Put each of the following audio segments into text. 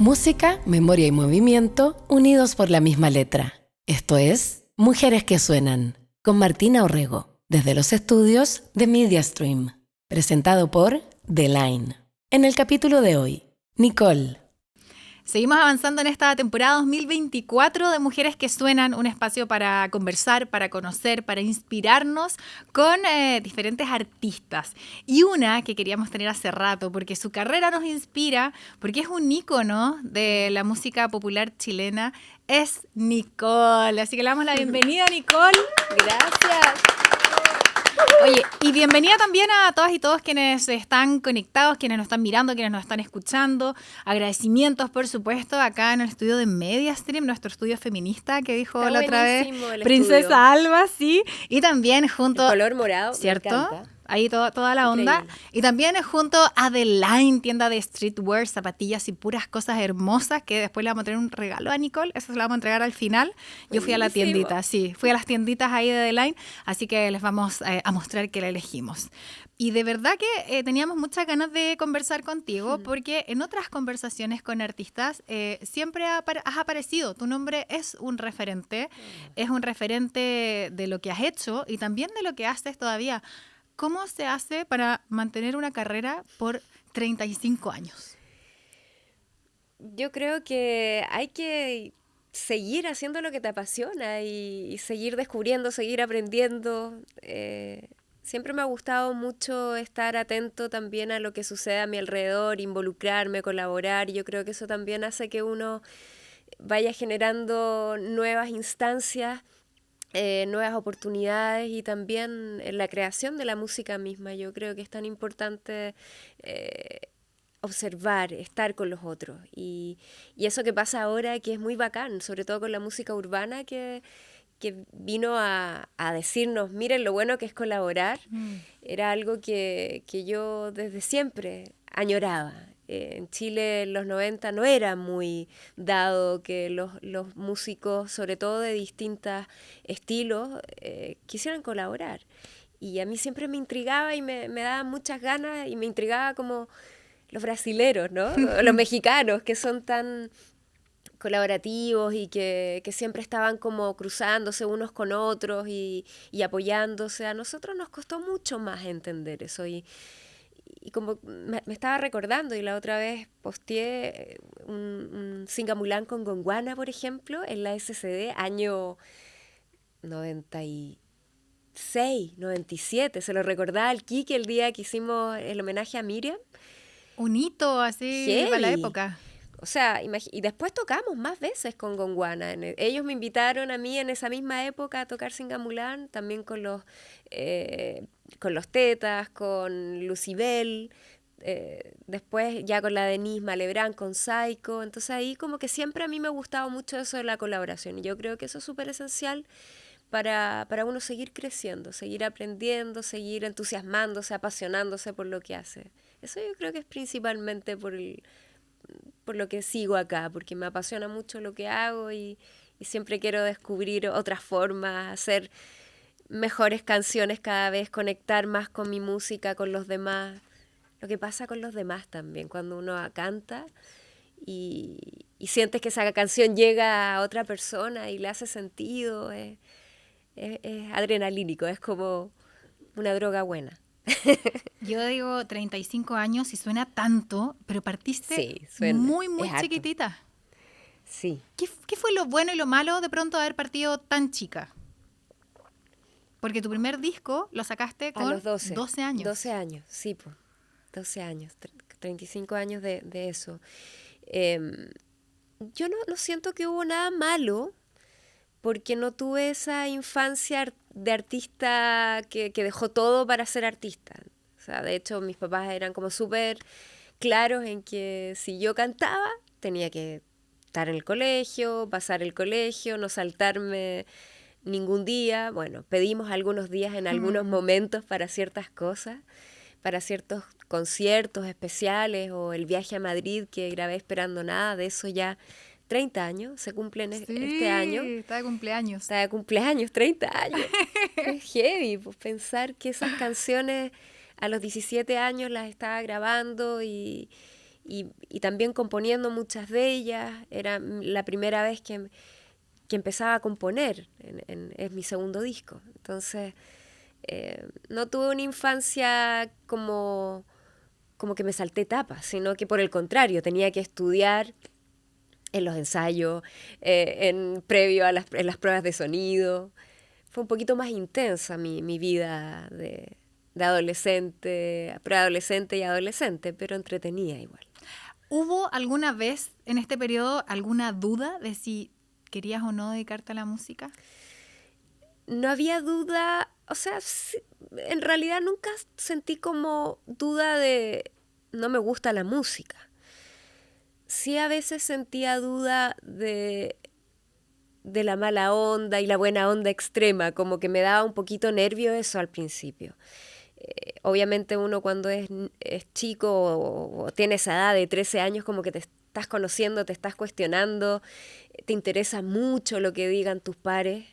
Música, memoria y movimiento unidos por la misma letra. Esto es Mujeres que Suenan, con Martina Orrego, desde los estudios de MediaStream. Presentado por The Line. En el capítulo de hoy, Nicole. Seguimos avanzando en esta temporada 2024 de Mujeres que Suenan, un espacio para conversar, para conocer, para inspirarnos con diferentes artistas. Y una que queríamos tener hace rato, porque su carrera nos inspira, porque es un ícono de la música popular chilena, es Nicole. Así que le damos la bienvenida, Nicole. Gracias. Oye, y bienvenida también a todas y todos quienes están conectados, quienes nos están mirando, quienes nos están escuchando. Agradecimientos, por supuesto, acá en el estudio de MediaStream, nuestro estudio feminista que dijo Está la otra vez Princesa estudio. Alba, sí. Y también junto... El color morado, ¿cierto? Me encanta. Ahí toda la onda. Increíble. Y también junto a The Line, tienda de streetwear, zapatillas y puras cosas hermosas, que después le vamos a tener un regalo a Nicole. Eso se lo vamos a entregar al final. Yo fui a la tiendita, sí. Fui a las tienditas ahí de The Line, así que les vamos a mostrar que la elegimos. Y de verdad que teníamos muchas ganas de conversar contigo, porque en otras conversaciones con artistas siempre has aparecido. Tu nombre es un referente de lo que has hecho y también de lo que haces todavía. ¿Cómo se hace para mantener una carrera por 35 años? Yo creo que hay que seguir haciendo lo que te apasiona y seguir descubriendo, seguir aprendiendo. Siempre me ha gustado mucho estar atento también a lo que sucede a mi alrededor, involucrarme, colaborar. Yo creo que eso también hace que uno vaya generando nuevas instancias, nuevas oportunidades y también en la creación de la música misma. Yo creo que es tan importante observar, estar con los otros y eso que pasa ahora que es muy bacán, sobre todo con la música urbana que vino a decirnos, miren lo bueno que es colaborar. Era algo que yo desde siempre añoraba. En Chile en los 90 no era muy dado que los músicos, sobre todo de distintos estilos, quisieran colaborar. Y a mí siempre me intrigaba y me daba muchas ganas y me intrigaba como los brasileros, ¿no? Los mexicanos, que son tan colaborativos y que siempre estaban como cruzándose unos con otros y apoyándose. A nosotros nos costó mucho más entender eso y como me estaba recordando y la otra vez posteé un Singamulán con Gonguana, por ejemplo, en la SCD, año 96, 97. Se lo recordaba al Kike el día que hicimos el homenaje a Miriam. Un hito así Heavy. para la época. O sea, y después tocamos más veces con Gonguana. Ellos me invitaron a mí en esa misma época a tocar Singamulán, también con los Tetas, con Lucibel, después ya con la Denise Malebrán, con Psycho. Entonces ahí como que siempre a mí me ha gustado mucho eso de la colaboración y yo creo que eso es súper esencial para uno seguir creciendo, seguir aprendiendo, seguir entusiasmándose, apasionándose por lo que hace. Eso yo creo que es principalmente por lo que sigo acá, porque me apasiona mucho lo que hago y siempre quiero descubrir otras formas, hacer mejores canciones cada vez, conectar más con mi música, con los demás. Lo que pasa con los demás también, cuando uno canta y sientes que esa canción llega a otra persona y le hace sentido, es adrenalínico, es como una droga buena. Yo digo 35 años y suena tanto, pero partiste Sí, suena, muy es harto. chiquitita. Sí. ¿Qué fue lo bueno y lo malo de pronto haber partido tan chica? Porque tu primer disco lo sacaste A con los 12. 12 años. 12 años, sí, pues. 12 años, 35 años de eso. Yo no siento que hubo nada malo porque no tuve esa infancia de artista que dejó todo para ser artista. O sea, de hecho, mis papás eran como súper claros en que si yo cantaba, tenía que estar en el colegio, pasar el colegio, no saltarme ningún día. Bueno, pedimos algunos días en algunos momentos para ciertas cosas, para ciertos conciertos especiales o el viaje a Madrid que grabé Esperando Nada, de eso ya 30 años, se cumplen este año. Sí, está de cumpleaños. Está de cumpleaños, 30 años. Es heavy, pues, pensar que esas canciones a los 17 años las estaba grabando y y también componiendo muchas de ellas. Era la primera vez que empezaba a componer en mi segundo disco. Entonces, no tuve una infancia como que me salté etapas, sino que por el contrario, tenía que estudiar en los ensayos, previo a en las pruebas de sonido. Fue un poquito más intensa mi vida de adolescente, preadolescente y adolescente, pero entretenida igual. ¿Hubo alguna vez en este periodo alguna duda de si querías o no dedicarte a la música? No había duda, o sea, sí, en realidad nunca sentí como duda de no me gusta la música. Sí, a veces sentía duda de la mala onda y la buena onda extrema, como que me daba un poquito nervio eso al principio. Obviamente uno cuando es chico o tiene esa edad de 13 años, como que te estás conociendo, te estás cuestionando, te interesa mucho lo que digan tus pares,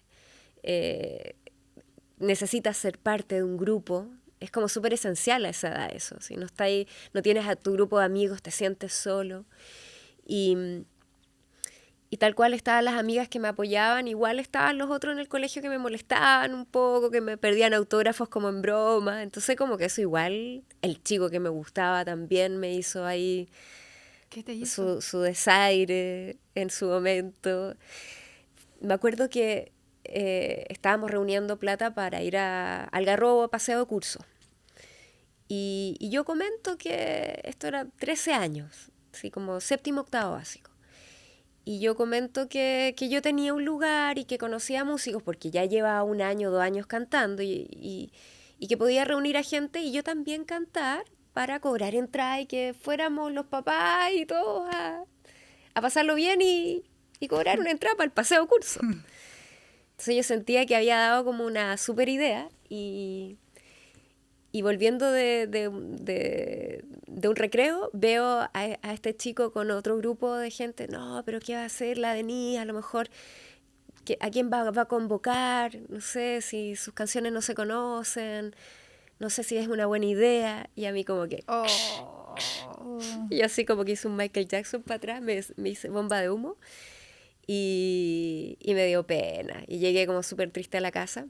necesitas ser parte de un grupo. Es como súper esencial a esa edad eso. Si no está ahí, no tienes a tu grupo de amigos, te sientes solo. Y tal cual estaban las amigas que me apoyaban, igual estaban los otros en el colegio que me molestaban un poco, que me perdían autógrafos como en broma. Entonces como que eso igual, el chico que me gustaba también me hizo ahí ¿Qué te hizo? su desaire en su momento. Me acuerdo que estábamos reuniendo plata para ir a Algarrobo a paseo de curso. Y yo comento que esto era 13 años, así como séptimo, octavo básico. Y yo comento que yo tenía un lugar y que conocía músicos porque ya llevaba 1 año, 2 años cantando y que podía reunir a gente y yo también cantar para cobrar entrada y que fuéramos los papás y todos a pasarlo bien y cobrar una entrada para el paseo curso. Entonces yo sentía que había dado como una súper idea y volviendo de un recreo, veo a este chico con otro grupo de gente. No, pero ¿qué va a hacer la Denise? A lo mejor, ¿a quién va a convocar? No sé si sus canciones no se conocen. No sé si es una buena idea. Y a mí como que... Oh. Y yo así como que hice un Michael Jackson para atrás, me hice bomba de humo. Y me dio pena. Y llegué como súper triste a la casa.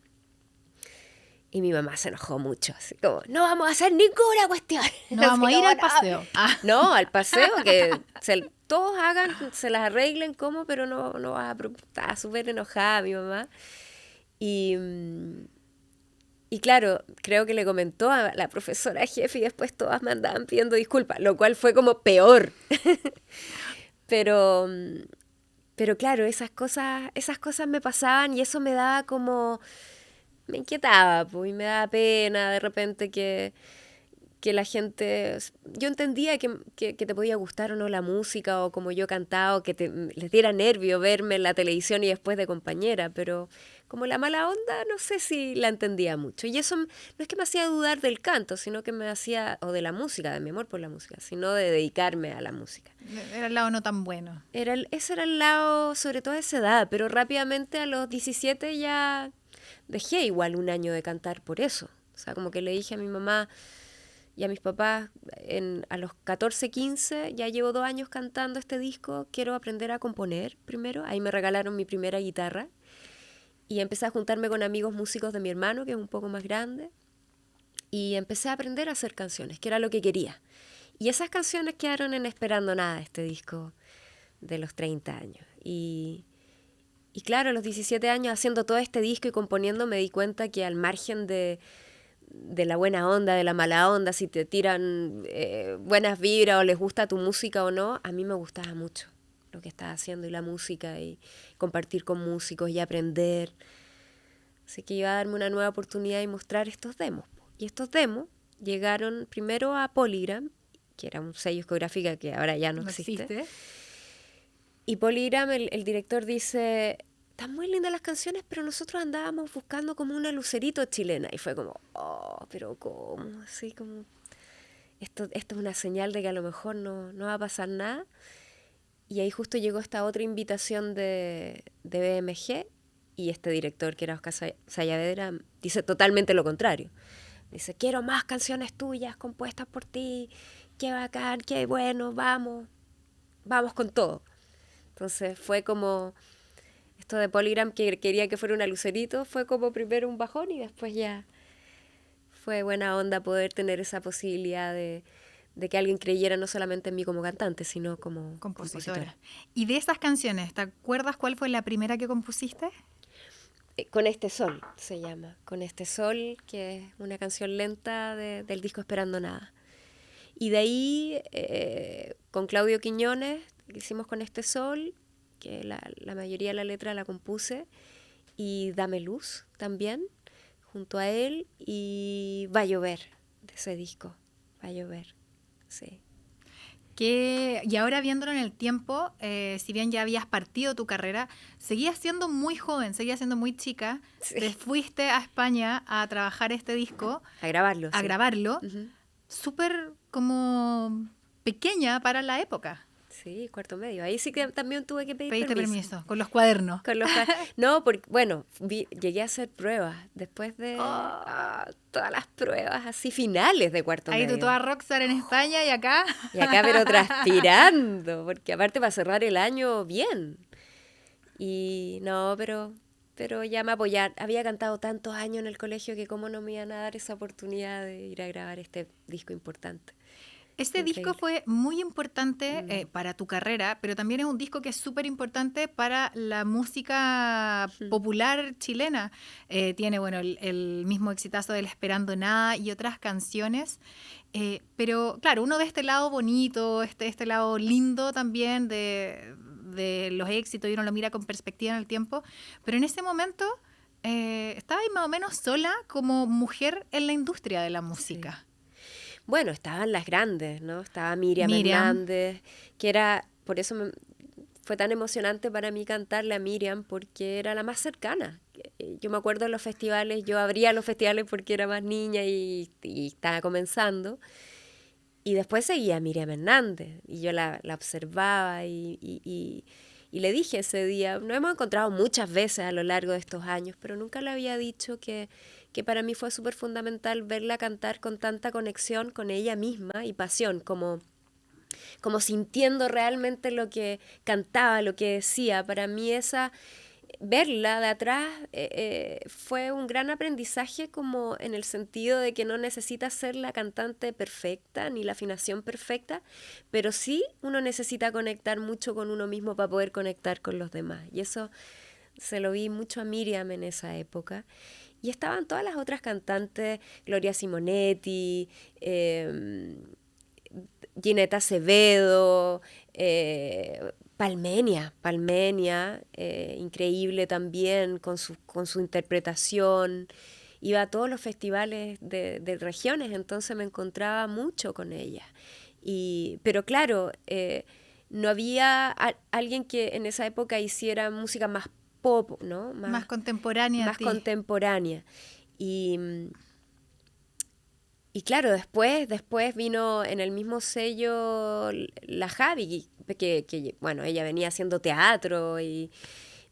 Y mi mamá se enojó mucho, así como, no vamos a hacer ninguna cuestión. No vamos a ir al paseo. No, al paseo, que todos hagan, se las arreglen como, pero no vas a preocupar. Estaba súper enojada mi mamá. Y claro, creo que le comentó a la profesora jefe y después todas me andaban pidiendo disculpas, lo cual fue como peor. Pero claro, esas cosas me pasaban y eso me daba como... Me inquietaba, pues, y me daba pena de repente que la gente... Yo entendía que te podía gustar o no la música o como yo cantaba o que les diera nervio verme en la televisión y después de compañera, pero como la mala onda no sé si la entendía mucho. Y eso no es que me hacía dudar del canto, sino que me hacía... o de la música, de mi amor por la música, sino de dedicarme a la música. Era el lado no tan bueno. Ese era el lado, sobre todo a esa edad, pero rápidamente a los 17 ya... Dejé igual 1 año de cantar por eso. O sea, como que le dije a mi mamá y a mis papás a los 14, 15, ya llevo 2 años cantando este disco, quiero aprender a componer primero. Ahí me regalaron mi primera guitarra y empecé a juntarme con amigos músicos de mi hermano, que es un poco más grande, y empecé a aprender a hacer canciones, que era lo que quería. Y esas canciones quedaron en Esperando Nada, este disco de los 30 años. Y claro, a los 17 años haciendo todo este disco y componiendo me di cuenta que al margen de la buena onda, de la mala onda, si te tiran buenas vibras o les gusta tu música o no, a mí me gustaba mucho lo que estaba haciendo y la música y compartir con músicos y aprender. Así que iba a darme una nueva oportunidad y mostrar estos demos. Y estos demos llegaron primero a Polygram, que era un sello discográfico que ahora ya no existe. Y Polygram, el director dice, están muy lindas las canciones, pero nosotros andábamos buscando como una Lucerito chilena. Y fue como, oh, pero ¿cómo? Así como, esto es una señal de que a lo mejor no va a pasar nada. Y ahí justo llegó esta otra invitación de BMG y este director, que era Oscar Saavedra, dice totalmente lo contrario. Dice, quiero más canciones tuyas compuestas por ti, qué bacán, qué bueno, vamos con todo. Entonces fue como esto de Polygram, que quería que fuera una Lucerito, fue como primero un bajón y después ya fue buena onda poder tener esa posibilidad de que alguien creyera no solamente en mí como cantante, sino como compositora. Y de esas canciones, ¿te acuerdas cuál fue la primera que compusiste? Con este sol se llama, Con este sol, que es una canción lenta del disco Esperando Nada. Y de ahí, con Claudio Quiñones, hicimos Con este sol, que la mayoría de la letra la compuse, y Dame Luz también, junto a él, y Va a llover, de ese disco, Va a llover, sí. Y ahora viéndolo en el tiempo, si bien ya habías partido tu carrera, seguías siendo muy joven, seguías siendo muy chica. Sí. Te fuiste a España a trabajar este disco. A grabarlo. A sí. grabarlo. Uh-huh. Súper como pequeña para la época. Sí, cuarto medio. Ahí sí que también tuve que pedir Pediste permiso, con los cuadernos. No, porque, bueno, llegué a hacer pruebas después de todas las pruebas así finales de cuarto medio. Ahí tú toda rockstar en España y acá. Y acá pero transpirando, porque aparte para cerrar el año bien. Y no, pero ya me apoyaron. Había cantado tantos años en el colegio que cómo no me iban a dar esa oportunidad de ir a grabar este disco importante. Este disco fue muy importante para tu carrera, pero también es un disco que es súper importante para la música popular chilena. Tiene, bueno, el mismo exitazo del Esperando Nada y otras canciones. Pero, claro, uno ve este lado bonito, este lado lindo también de los éxitos y uno lo mira con perspectiva en el tiempo. Pero en ese momento estabas más o menos sola como mujer en la industria de la música. Sí. Bueno, estaban las grandes, ¿no? Estaba Miriam Hernández, que era, por eso fue tan emocionante para mí cantarle a Miriam, porque era la más cercana. Yo me acuerdo de los festivales, yo abría los festivales porque era más niña y estaba comenzando. Y después seguía a Miriam Hernández, y yo la observaba y le dije ese día, nos hemos encontrado muchas veces a lo largo de estos años, pero nunca le había dicho que para mí fue súper fundamental verla cantar con tanta conexión con ella misma y pasión, como sintiendo realmente lo que cantaba, lo que decía. Para mí verla de atrás fue un gran aprendizaje, como en el sentido de que no necesita ser la cantante perfecta ni la afinación perfecta, pero sí uno necesita conectar mucho con uno mismo para poder conectar con los demás. Y eso se lo vi mucho a Miriam en esa época. Y estaban todas las otras cantantes, Gloria Simonetti, Ginetta Acevedo, Palmenia, increíble también con su interpretación. Iba a todos los festivales de regiones, entonces me encontraba mucho con ella. Pero claro, no había alguien que en esa época hiciera música más pop, ¿no? Más contemporánea. Más contemporánea. Y claro, después vino en el mismo sello la Javi, que bueno, ella venía haciendo teatro,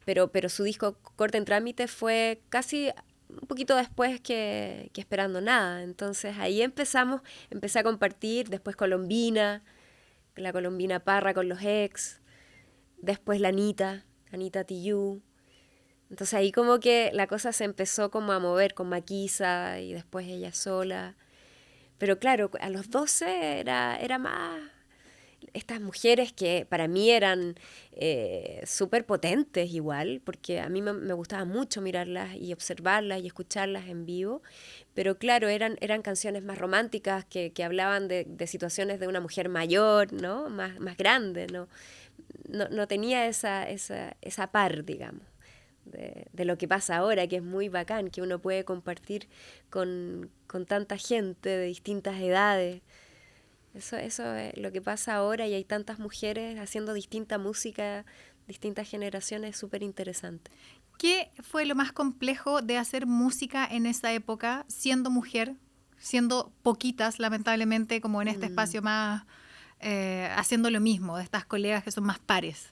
pero su disco Corte en Trámite fue casi un poquito después que Esperando Nada. Entonces ahí empecé a compartir, después la Colombina Parra con los ex, después la Anita Tijoux. Entonces ahí como que la cosa se empezó como a mover con Maquisa y después ella sola. Pero claro, a los 12 era más estas mujeres que para mí eran súper potentes igual, porque a mí me gustaba mucho mirarlas y observarlas y escucharlas en vivo, pero claro, eran canciones más románticas que hablaban de situaciones de una mujer mayor, ¿no? Más grande, no tenía esa par, digamos. De lo que pasa ahora, que es muy bacán, que uno puede compartir con tanta gente de distintas edades. Eso es lo que pasa ahora, y hay tantas mujeres haciendo distinta música, distintas generaciones, súper interesante. ¿Qué fue lo más complejo de hacer música en esa época, siendo mujer, siendo poquitas, lamentablemente, como en este espacio más, haciendo lo mismo, de estas colegas que son más pares?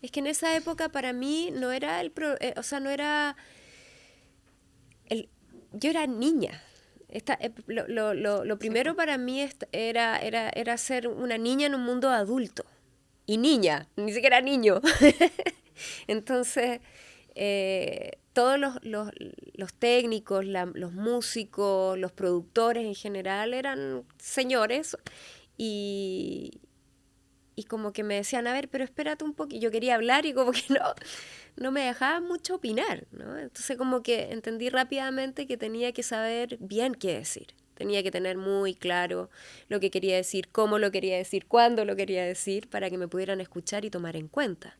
Es que en esa época para mí no era yo era niña. Lo primero para mí era ser una niña en un mundo adulto. Y niña, ni siquiera niño. Entonces, todos los técnicos, los músicos, los productores en general eran señores y como que me decían, a ver, pero espérate un poco. Yo quería hablar y como que no me dejaban mucho opinar, ¿no? Entonces como que entendí rápidamente que tenía que saber bien qué decir. Tenía que tener muy claro lo que quería decir, cómo lo quería decir, cuándo lo quería decir, para que me pudieran escuchar y tomar en cuenta.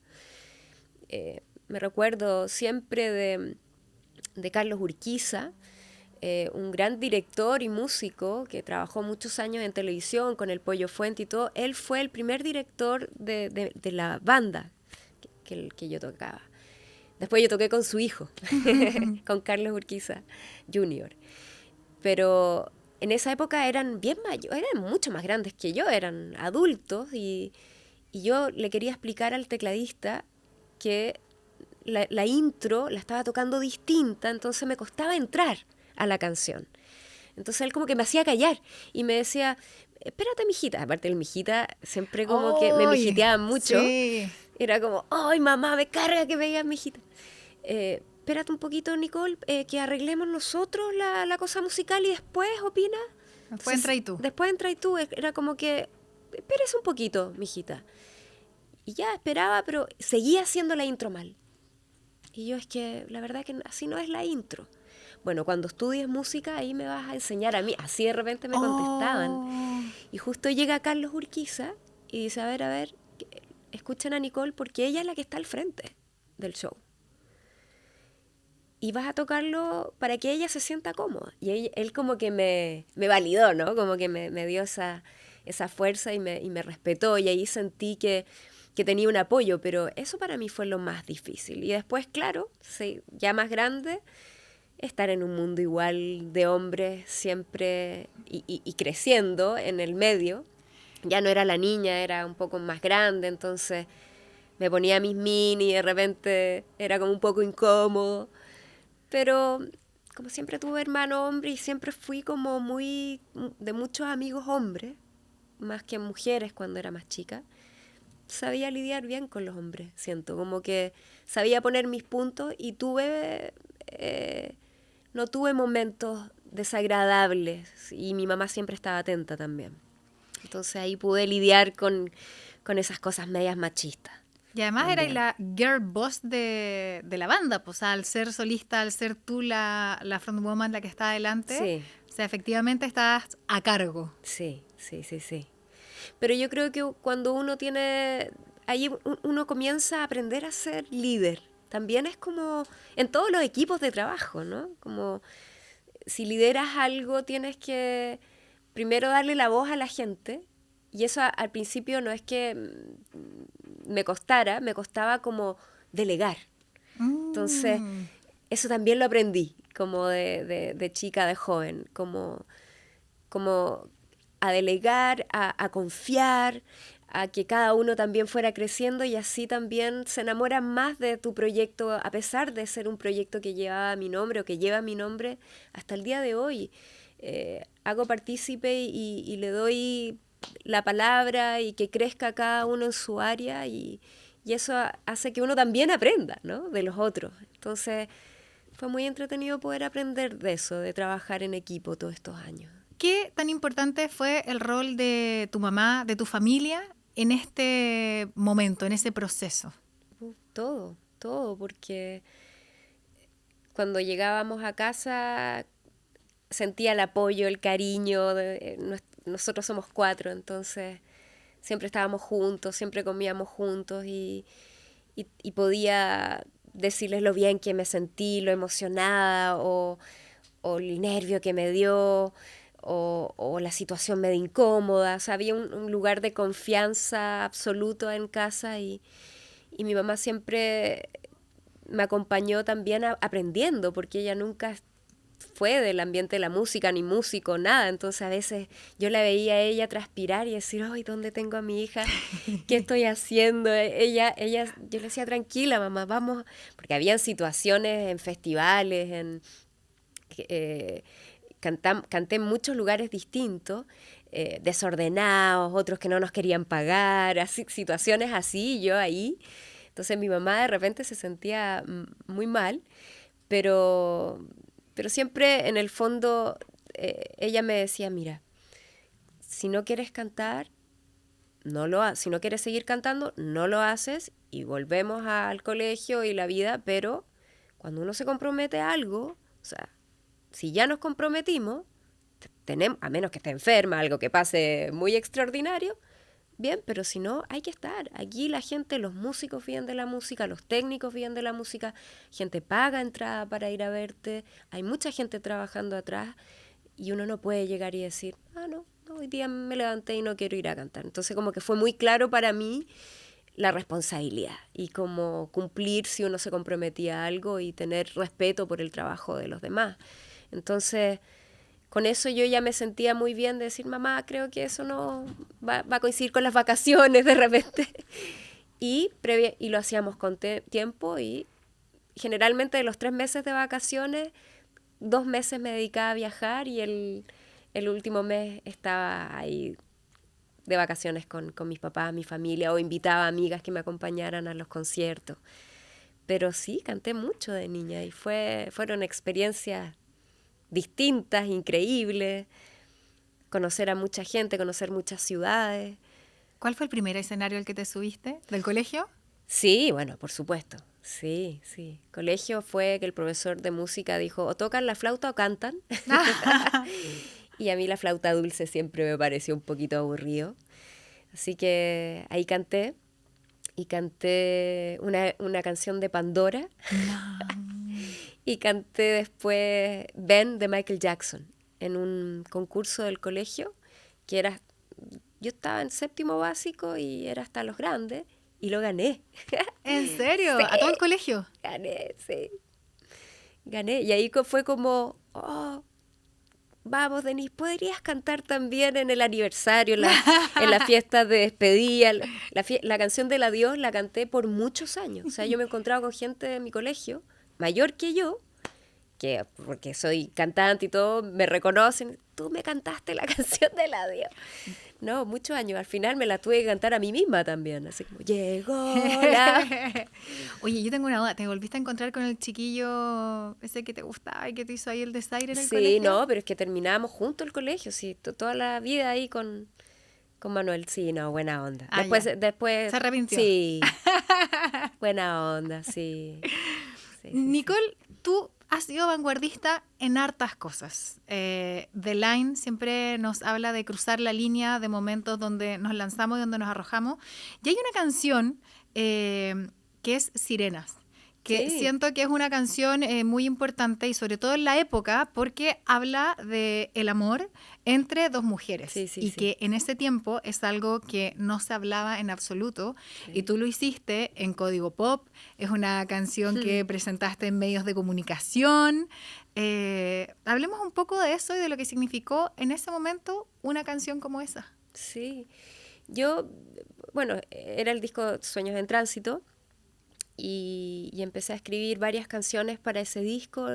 Me recuerdo siempre de Carlos Urquiza, un gran director y músico que trabajó muchos años en televisión con el Pollo Fuente y todo. Él fue el primer director de la banda que yo tocaba. Después yo toqué con su hijo, con Carlos Urquiza Jr. Pero en esa época eran bien mayores, eran mucho más grandes que yo, eran adultos y yo le quería explicar al tecladista que la intro la estaba tocando distinta, entonces me costaba entrar a la canción. Entonces él como que me hacía callar y me decía, espérate, mijita. Aparte el mijita siempre como que me mijiteaba mucho. Sí. Era como, ay, mamá, me carga que me digas mijita. Espérate un poquito, Nicole, que arreglemos nosotros la cosa musical y después opina. Después entra y tú. Después entra y tú. Era como que, espérese un poquito, mijita. Y ya esperaba, pero seguía haciendo la intro mal. Y yo, es que la verdad que así no es la intro. Bueno, cuando estudies música, ahí me vas a enseñar a mí. Así de repente me contestaban. Y justo llega Carlos Urquiza y dice, a ver, escuchen a Nicole porque ella es la que está al frente del show. Y vas a tocarlo para que ella se sienta cómoda. Y él como que me validó, ¿no? Como que me dio esa fuerza y me respetó. Y ahí sentí que tenía un apoyo, pero eso para mí fue lo más difícil. Y después, claro, sí, ya más grande, estar en un mundo igual de hombres siempre y creciendo en el medio. Ya no era la niña, era un poco más grande, entonces me ponía mis mini y de repente era como un poco incómodo. Pero como siempre tuve hermano hombre y siempre fui como muy de muchos amigos hombres, más que mujeres cuando era más chica, sabía lidiar bien con los hombres, siento, como que sabía poner mis puntos y no tuve momentos desagradables y mi mamá siempre estaba atenta también. Entonces ahí pude lidiar con esas cosas medias machistas. Y además eras la girl boss de la banda, pues, o sea, al ser solista, al ser tú la frontwoman, la que está adelante, Sí. O sea, efectivamente estás a cargo. Sí. Pero yo creo que cuando uno tiene, ahí uno comienza a aprender a ser líder. También es como en todos los equipos de trabajo, ¿no? Como si lideras algo tienes que primero darle la voz a la gente. Y eso al principio no es que me costaba como delegar. Entonces, eso también lo aprendí como de chica, de joven, como a delegar, a confiar, a que cada uno también fuera creciendo y así también se enamoran más de tu proyecto, a pesar de ser un proyecto que llevaba mi nombre o que lleva mi nombre hasta el día de hoy. Hago partícipe y le doy la palabra y que crezca cada uno en su área y eso hace que uno también aprenda, ¿no? De los otros. Entonces fue muy entretenido poder aprender de eso, de trabajar en equipo todos estos años. ¿Qué tan importante fue el rol de tu mamá, de tu familia, en este momento, en ese proceso? Todo, porque cuando llegábamos a casa sentía el apoyo, el cariño. Nosotros somos 4, entonces siempre estábamos juntos, siempre comíamos juntos y podía decirles lo bien que me sentí, lo emocionada o el nervio que me dio. O la situación medio incómoda, o sea, había un lugar de confianza absoluto en casa y mi mamá siempre me acompañó también aprendiendo, porque ella nunca fue del ambiente de la música, ni músico, nada, entonces a veces yo la veía a ella transpirar y decir, ay, ¿dónde tengo a mi hija? ¿Qué estoy haciendo? Yo le decía, tranquila, mamá, vamos, porque habían situaciones en festivales, canté en muchos lugares distintos, desordenados, otros que no nos querían pagar, así, situaciones así, yo ahí. Entonces mi mamá de repente se sentía muy mal, pero siempre en el fondo ella me decía, mira, si no quieres cantar, si no quieres seguir cantando, no lo haces y volvemos al colegio y la vida, pero cuando uno se compromete a algo, o sea, si ya nos comprometimos, tenemos, a menos que esté enferma, algo que pase muy extraordinario, bien, pero si no, hay que estar. Aquí la gente, los músicos viven de la música, los técnicos viven de la música, gente paga entrada para ir a verte, hay mucha gente trabajando atrás y uno no puede llegar y decir, no, hoy día me levanté y no quiero ir a cantar. Entonces como que fue muy claro para mí la responsabilidad y como cumplir si uno se comprometía a algo y tener respeto por el trabajo de los demás. Entonces, con eso yo ya me sentía muy bien de decir, mamá, creo que eso no va a coincidir con las vacaciones de repente. Y lo hacíamos con tiempo y generalmente de los 3 meses de vacaciones, 2 meses me dedicaba a viajar y el último mes estaba ahí de vacaciones con mis papás, mi familia, o invitaba a amigas que me acompañaran a los conciertos. Pero sí, canté mucho de niña y fueron experiencias distintas, increíbles, conocer a mucha gente, conocer muchas ciudades. ¿Cuál fue el primer escenario al que te subiste? ¿Del colegio? Sí, bueno, por supuesto. Sí. Colegio fue que el profesor de música dijo, o tocan la flauta o cantan. Y a mí la flauta dulce siempre me pareció un poquito aburrido. Así que ahí canté. Y canté una canción de Pandora. No. Y canté después Ben de Michael Jackson en un concurso del colegio que era, yo estaba en 7º básico y era hasta los grandes y lo gané. ¿En serio? Sí, ¿A todo el colegio? gané, sí. Gané y ahí fue como, vamos, Denise, ¿podrías cantar también en el aniversario, en la fiesta de despedida? La canción del adiós la canté por muchos años. O sea, yo me encontraba con gente de mi colegio, mayor que yo, que porque soy cantante y todo, me reconocen. Tú me cantaste la canción del adiós. No, muchos años. Al final me la tuve que cantar a mí misma también. Así como, llegó la... Oye, yo tengo una duda. ¿Te volviste a encontrar con el chiquillo ese que te gustaba y que te hizo ahí el desaire en el colegio? Sí, no, pero es que terminábamos juntos el colegio. Sí, toda la vida ahí con Manuel. Sí, no, buena onda. Después ¿Se arrepintió? Sí, buena onda, sí. Nicole, tú has sido vanguardista en hartas cosas. The Line siempre nos habla de cruzar la línea de momentos donde nos lanzamos y donde nos arrojamos. Y hay una canción que es Sirenas, que Sí. siento que es una canción muy importante y sobre todo en la época porque habla de el amor entre dos mujeres Sí, sí, y sí. que en ese tiempo es algo que no se hablaba en absoluto y tú lo hiciste en Código Pop, es una canción que presentaste en medios de comunicación. Hablemos un poco de eso y de lo que significó en ese momento una canción como esa. Sí. Yo, bueno, era el disco Sueños en Tránsito y empecé a escribir varias canciones para ese disco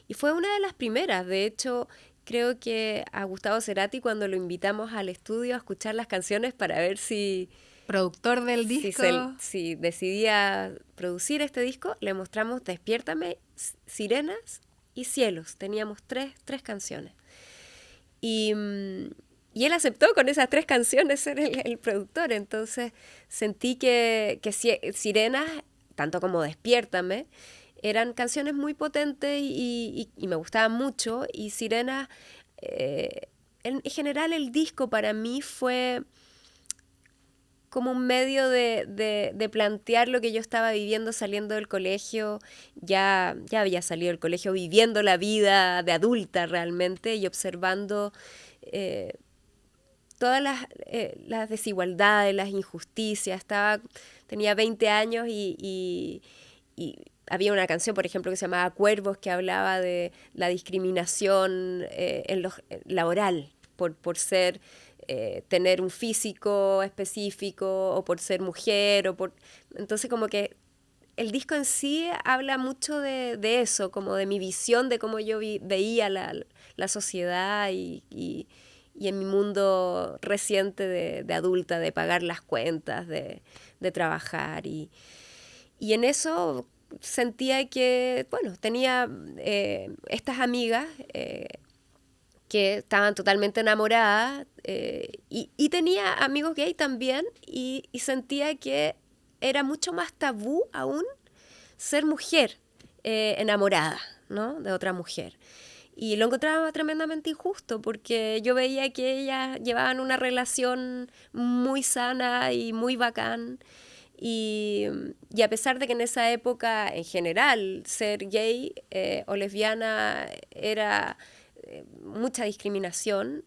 y fue una de las primeras. De hecho, creo que a Gustavo Cerati cuando lo invitamos al estudio a escuchar las canciones para ver si Productor del disco. si decidía producir este disco, le mostramos Despiértame, Sirenas y Cielos. Teníamos tres canciones. Y él aceptó con esas 3 canciones ser el productor. Entonces sentí que Sirenas, tanto como Despiértame, eran canciones muy potentes y me gustaban mucho. Y Sirenas, en general el disco para mí fue como un medio de plantear lo que yo estaba viviendo saliendo del colegio. Ya había salido del colegio viviendo la vida de adulta realmente y observando todas las desigualdades, las injusticias. Tenía 20 años y había una canción, por ejemplo, que se llamaba Cuervos, que hablaba de la discriminación laboral por ser... tener un físico específico o por ser mujer entonces como que el disco en sí habla mucho de eso, como de mi visión, de cómo yo veía la sociedad y en mi mundo reciente de adulta, de pagar las cuentas, de trabajar. Y en eso sentía que, bueno, tenía estas amigas que estaban totalmente enamoradas y tenía amigos gay también y sentía que era mucho más tabú aún ser mujer enamorada, ¿no? De otra mujer. Y lo encontraba tremendamente injusto porque yo veía que ellas llevaban una relación muy sana y muy bacán. Y a pesar de que en esa época, en general, ser gay o lesbiana era mucha discriminación,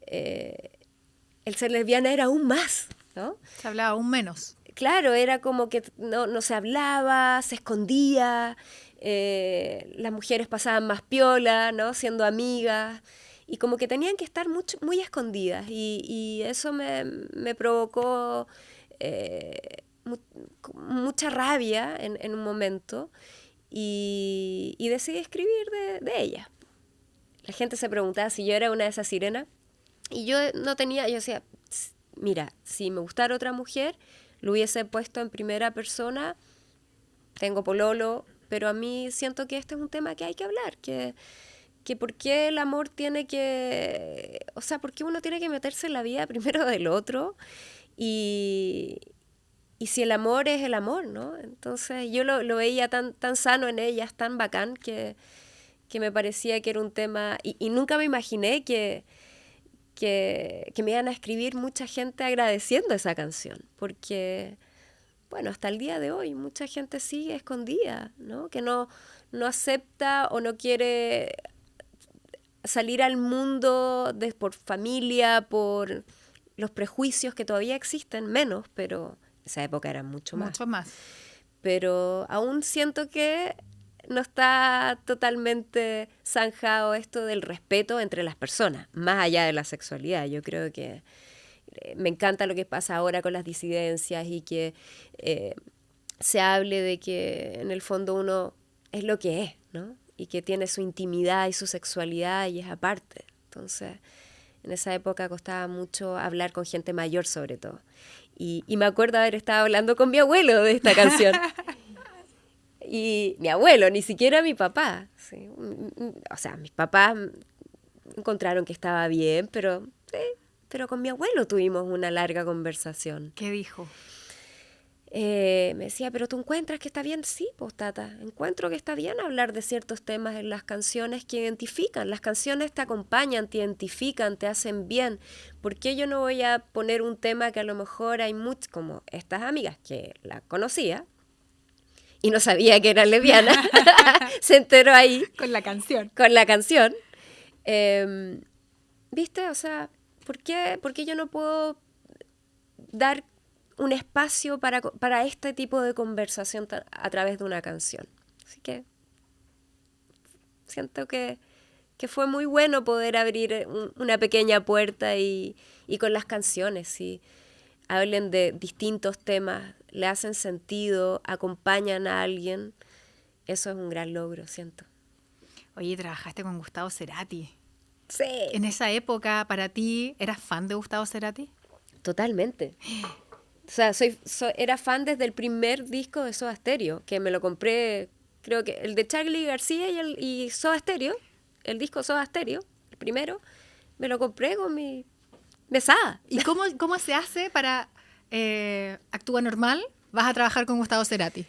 el ser lesbiana era aún más, ¿no? Se hablaba aún menos. Claro, era como que no se hablaba, se escondía, las mujeres pasaban más piola, ¿no? Siendo amigas, y como que tenían que estar muy escondidas, y eso me provocó mucha rabia en un momento, y decidí escribir de ella. La gente se preguntaba si yo era una de esas sirenas, y yo decía, mira, si me gustara otra mujer, lo hubiese puesto en primera persona, tengo pololo, pero a mí siento que este es un tema que hay que hablar, que por qué el amor tiene que, o sea, por qué uno tiene que meterse en la vida primero del otro, y si el amor es el amor, ¿no? Entonces yo lo veía tan sano en ellas, tan bacán, que me parecía que era un tema, y nunca me imaginé que me iban a escribir mucha gente agradeciendo esa canción, porque, bueno, hasta el día de hoy mucha gente sigue escondida, ¿no? Que no acepta o no quiere salir al mundo por familia, por los prejuicios que todavía existen, menos, pero en esa época eran mucho más. Mucho más. Pero aún siento que no está totalmente zanjado esto del respeto entre las personas, más allá de la sexualidad. Yo creo que me encanta lo que pasa ahora con las disidencias y que se hable de que en el fondo uno es lo que es, ¿no? Y que tiene su intimidad y su sexualidad y es aparte. Entonces, en esa época costaba mucho hablar con gente mayor sobre todo. Y me acuerdo haber estado hablando con mi abuelo de esta canción. Y mi abuelo, ni siquiera mi papá. ¿Sí? O sea, mis papás encontraron que estaba bien, pero con mi abuelo tuvimos una larga conversación. ¿Qué dijo? Me decía, ¿pero tú encuentras que está bien? Sí, pues, tata, encuentro que está bien hablar de ciertos temas en las canciones que identifican. Las canciones te acompañan, te identifican, te hacen bien. ¿Por qué yo no voy a poner un tema que a lo mejor hay muchos, como estas amigas que la conocía y no sabía que era lesbiana, se enteró ahí. Con la canción. Con la canción. ¿Viste? O sea, ¿por qué yo no puedo dar un espacio para este tipo de conversación a través de una canción? Así que siento que fue muy bueno poder abrir una pequeña puerta y con las canciones, si hablen de distintos temas, le hacen sentido, acompañan a alguien, eso es un gran logro, siento. Oye, trabajaste con Gustavo Cerati. Sí. En esa época, para ti, ¿eras fan de Gustavo Cerati? Totalmente. O sea, era fan desde el primer disco de Soda Stereo, que me lo compré, creo que el de Charly García y Soda Stereo, el disco Soda Stereo, el primero, me lo compré con mi mesada. ¿Y cómo se hace para Actúa Normal? Vas a trabajar con Gustavo Cerati.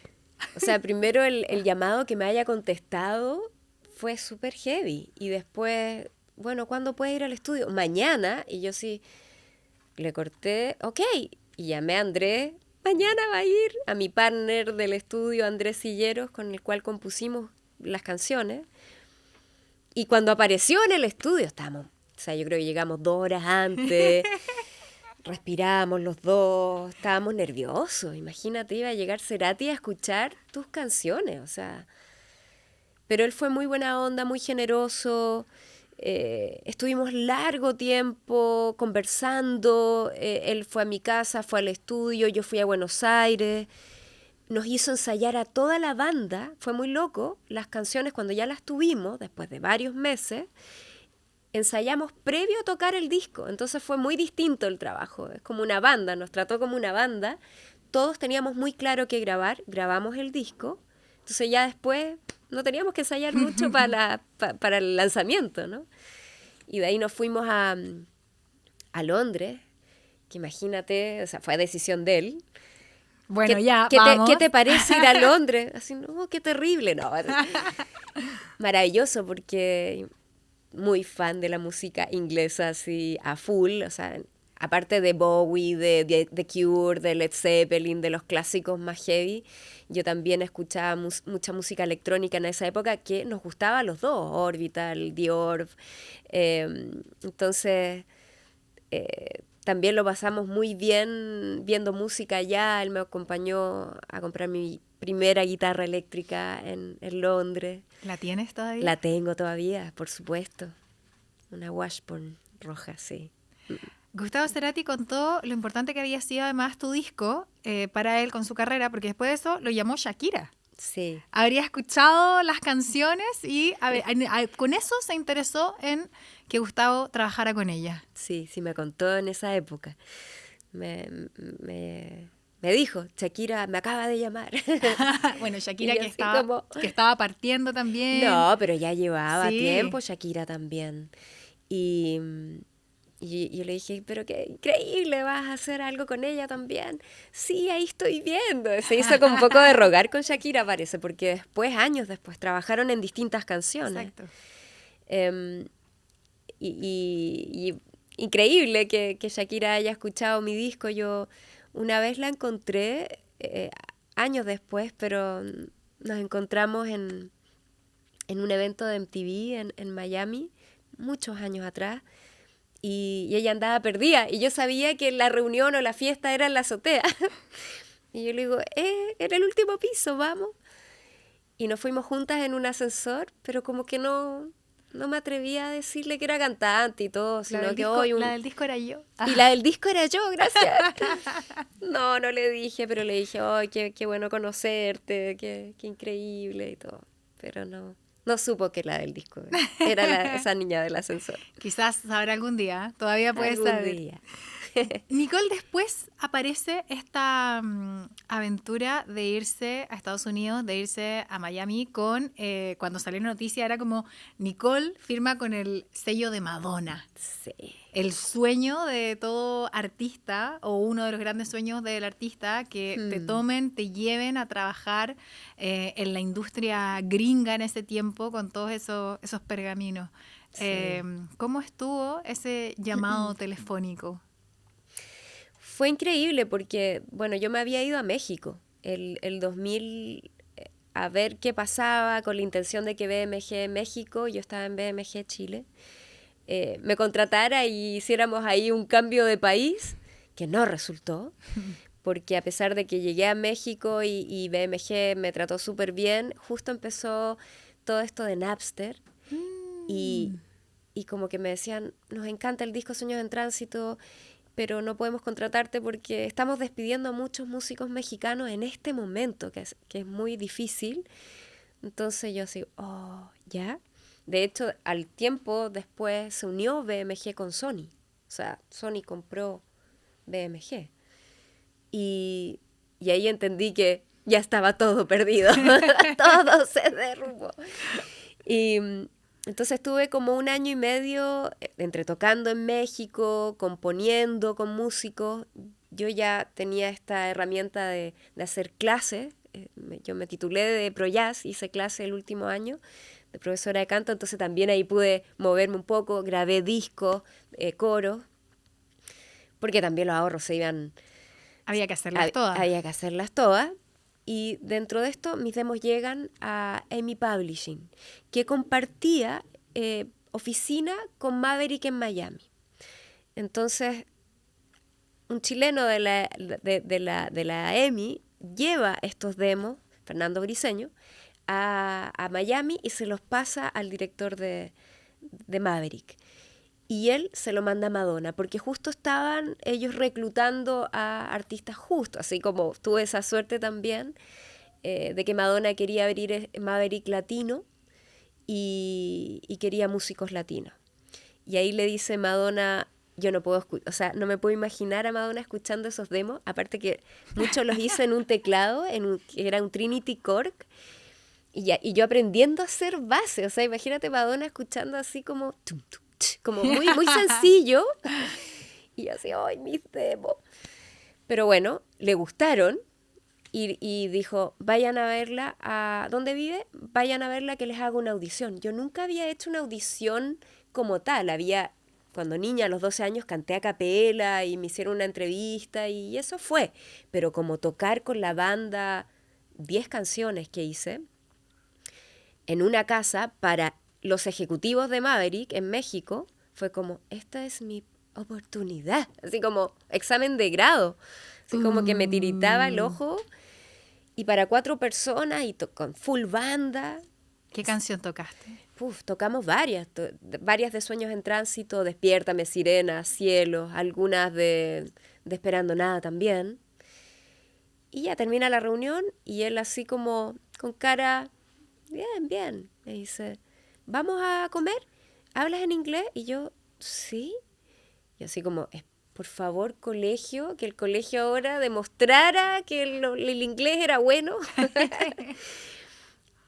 O sea, primero el llamado que me haya contestado fue súper heavy. Y después, bueno, ¿cuándo puedes ir al estudio? Mañana. Y yo sí le corté, ok. Y llamé a Andrés, mañana va a ir, a mi partner del estudio, Andrés Silleros, con el cual compusimos las canciones. Y cuando apareció en el estudio, estábamos, o sea, yo creo que llegamos 2 horas antes, respiramos los dos, estábamos nerviosos. Imagínate, iba a llegar Cerati a escuchar tus canciones, o sea. Pero él fue muy buena onda, muy generoso. Estuvimos largo tiempo conversando, él fue a mi casa, fue al estudio, yo fui a Buenos Aires, nos hizo ensayar a toda la banda, fue muy loco, las canciones cuando ya las tuvimos, después de varios meses, ensayamos previo a tocar el disco, entonces fue muy distinto el trabajo, es como una banda, nos trató como una banda, todos teníamos muy claro qué grabar, grabamos el disco, entonces ya después no teníamos que ensayar mucho para el lanzamiento, ¿no? Y de ahí nos fuimos a Londres, que imagínate, o sea, fue decisión de él. Bueno, ¿Qué ¿Qué te parece ir a Londres? Así, no, qué terrible, no. Maravilloso, porque muy fan de la música inglesa, así, a full, o sea, aparte de Bowie, de The Cure, de Led Zeppelin, de los clásicos más heavy, yo también escuchaba mucha música electrónica en esa época que nos gustaba a los dos, Orbital, The Orb. Entonces, también lo pasamos muy bien viendo música allá. Él me acompañó a comprar mi primera guitarra eléctrica en Londres. ¿La tienes todavía? La tengo todavía, por supuesto. Una Washburn roja, sí. Gustavo Cerati contó lo importante que había sido además tu disco para él con su carrera, porque después de eso lo llamó Shakira. Sí. Habría escuchado las canciones y con eso se interesó en que Gustavo trabajara con ella. Sí, me contó en esa época. Me dijo, Shakira me acaba de llamar. Bueno, Shakira que estaba partiendo también. No, pero ya llevaba Sí. tiempo Shakira también. Y yo le dije, pero qué increíble, ¿vas a hacer algo con ella también? Sí, ahí estoy viendo. Se hizo con un poco de rogar con Shakira, parece, porque después, años después, trabajaron en distintas canciones. Exacto. Y increíble que Shakira haya escuchado mi disco. Yo una vez la encontré, años después, pero nos encontramos en un evento de MTV en Miami, muchos años atrás. Y ella andaba perdida, y yo sabía que la reunión o la fiesta era en la azotea. Y yo le digo, en el último piso, vamos. Y nos fuimos juntas en un ascensor, pero como que no me atrevía a decirle que era cantante y todo, sino que hoy la del disco era yo. Y la del disco era yo, gracias. No le dije, pero le dije, ¡ay, qué bueno conocerte, qué increíble y todo! Pero no supo que la del disco era esa niña del ascensor. Quizás sabrá algún día, todavía puede Algún saber. día. Nicole, después aparece esta aventura de irse a Estados Unidos, de irse a Miami con, cuando salió la noticia, era como Nicole firma con el sello de Madonna. Sí. El sueño de todo artista, o uno de los grandes sueños del artista, que te tomen, te lleven a trabajar en la industria gringa en ese tiempo con todos esos pergaminos. Sí. ¿Cómo estuvo ese llamado telefónico? Fue increíble porque, bueno, yo me había ido a México el 2000 a ver qué pasaba con la intención de que BMG México, yo estaba en BMG Chile, me contratara y hiciéramos ahí un cambio de país, que no resultó, porque a pesar de que llegué a México y BMG me trató súper bien, justo empezó todo esto de Napster y como que me decían, nos encanta el disco Sueños en Tránsito, pero no podemos contratarte porque estamos despidiendo a muchos músicos mexicanos en este momento, que es muy difícil. Entonces yo así, ¿ya? De hecho, al tiempo después se unió BMG con Sony. O sea, Sony compró BMG. Y ahí entendí que ya estaba todo perdido. Todo se derrumbó. Y entonces estuve como 1 año y medio entre tocando en México, componiendo con músicos. Yo ya tenía esta herramienta de hacer clases. Yo me titulé de Pro Jazz, hice clase el último año de profesora de canto, entonces también ahí pude moverme un poco, grabé discos, coros, porque también los ahorros se iban... Había que hacerlas todas. Había que hacerlas todas. Y dentro de esto, mis demos llegan a EMI Publishing, que compartía oficina con Maverick en Miami. Entonces, un chileno de la EMI lleva estos demos, Fernando Briceño, a Miami y se los pasa al director de Maverick. y él se lo manda a Madonna, porque justo estaban ellos reclutando a artistas justo, así como tuve esa suerte también de que Madonna quería abrir Maverick Latino y quería músicos latinos. Y ahí le dice Madonna, yo no puedo o sea, no me puedo imaginar a Madonna escuchando esos demos, aparte que muchos los hice en un teclado, que era un Trinity Korg, y yo aprendiendo a hacer base, o sea, imagínate Madonna escuchando así como, como muy, muy sencillo, y yo así, ¡ay, mis demos! Pero bueno, le gustaron, y dijo, vayan a verla, ¿a dónde vive? Vayan a verla que les haga una audición. Yo nunca había hecho una audición como tal, cuando niña, a los 12 años, canté a capela y me hicieron una entrevista y eso fue, pero como tocar con la banda 10 canciones que hice en una casa para los ejecutivos de Maverick en México, fue como, esta es mi oportunidad, así como examen de grado, así como que me tiritaba el ojo. Y para 4 personas y con full banda. ¿Qué canción tocaste? Tocamos varias de Sueños en Tránsito, Despiértame, Sirena, Cielo, algunas de Esperando Nada también. Y ya termina la reunión y él así como con cara, bien, bien, me dice, ¿vamos a comer? ¿Hablas en inglés? Y yo, sí. Y así como, por favor, colegio, que el colegio ahora demostrara que el inglés era bueno.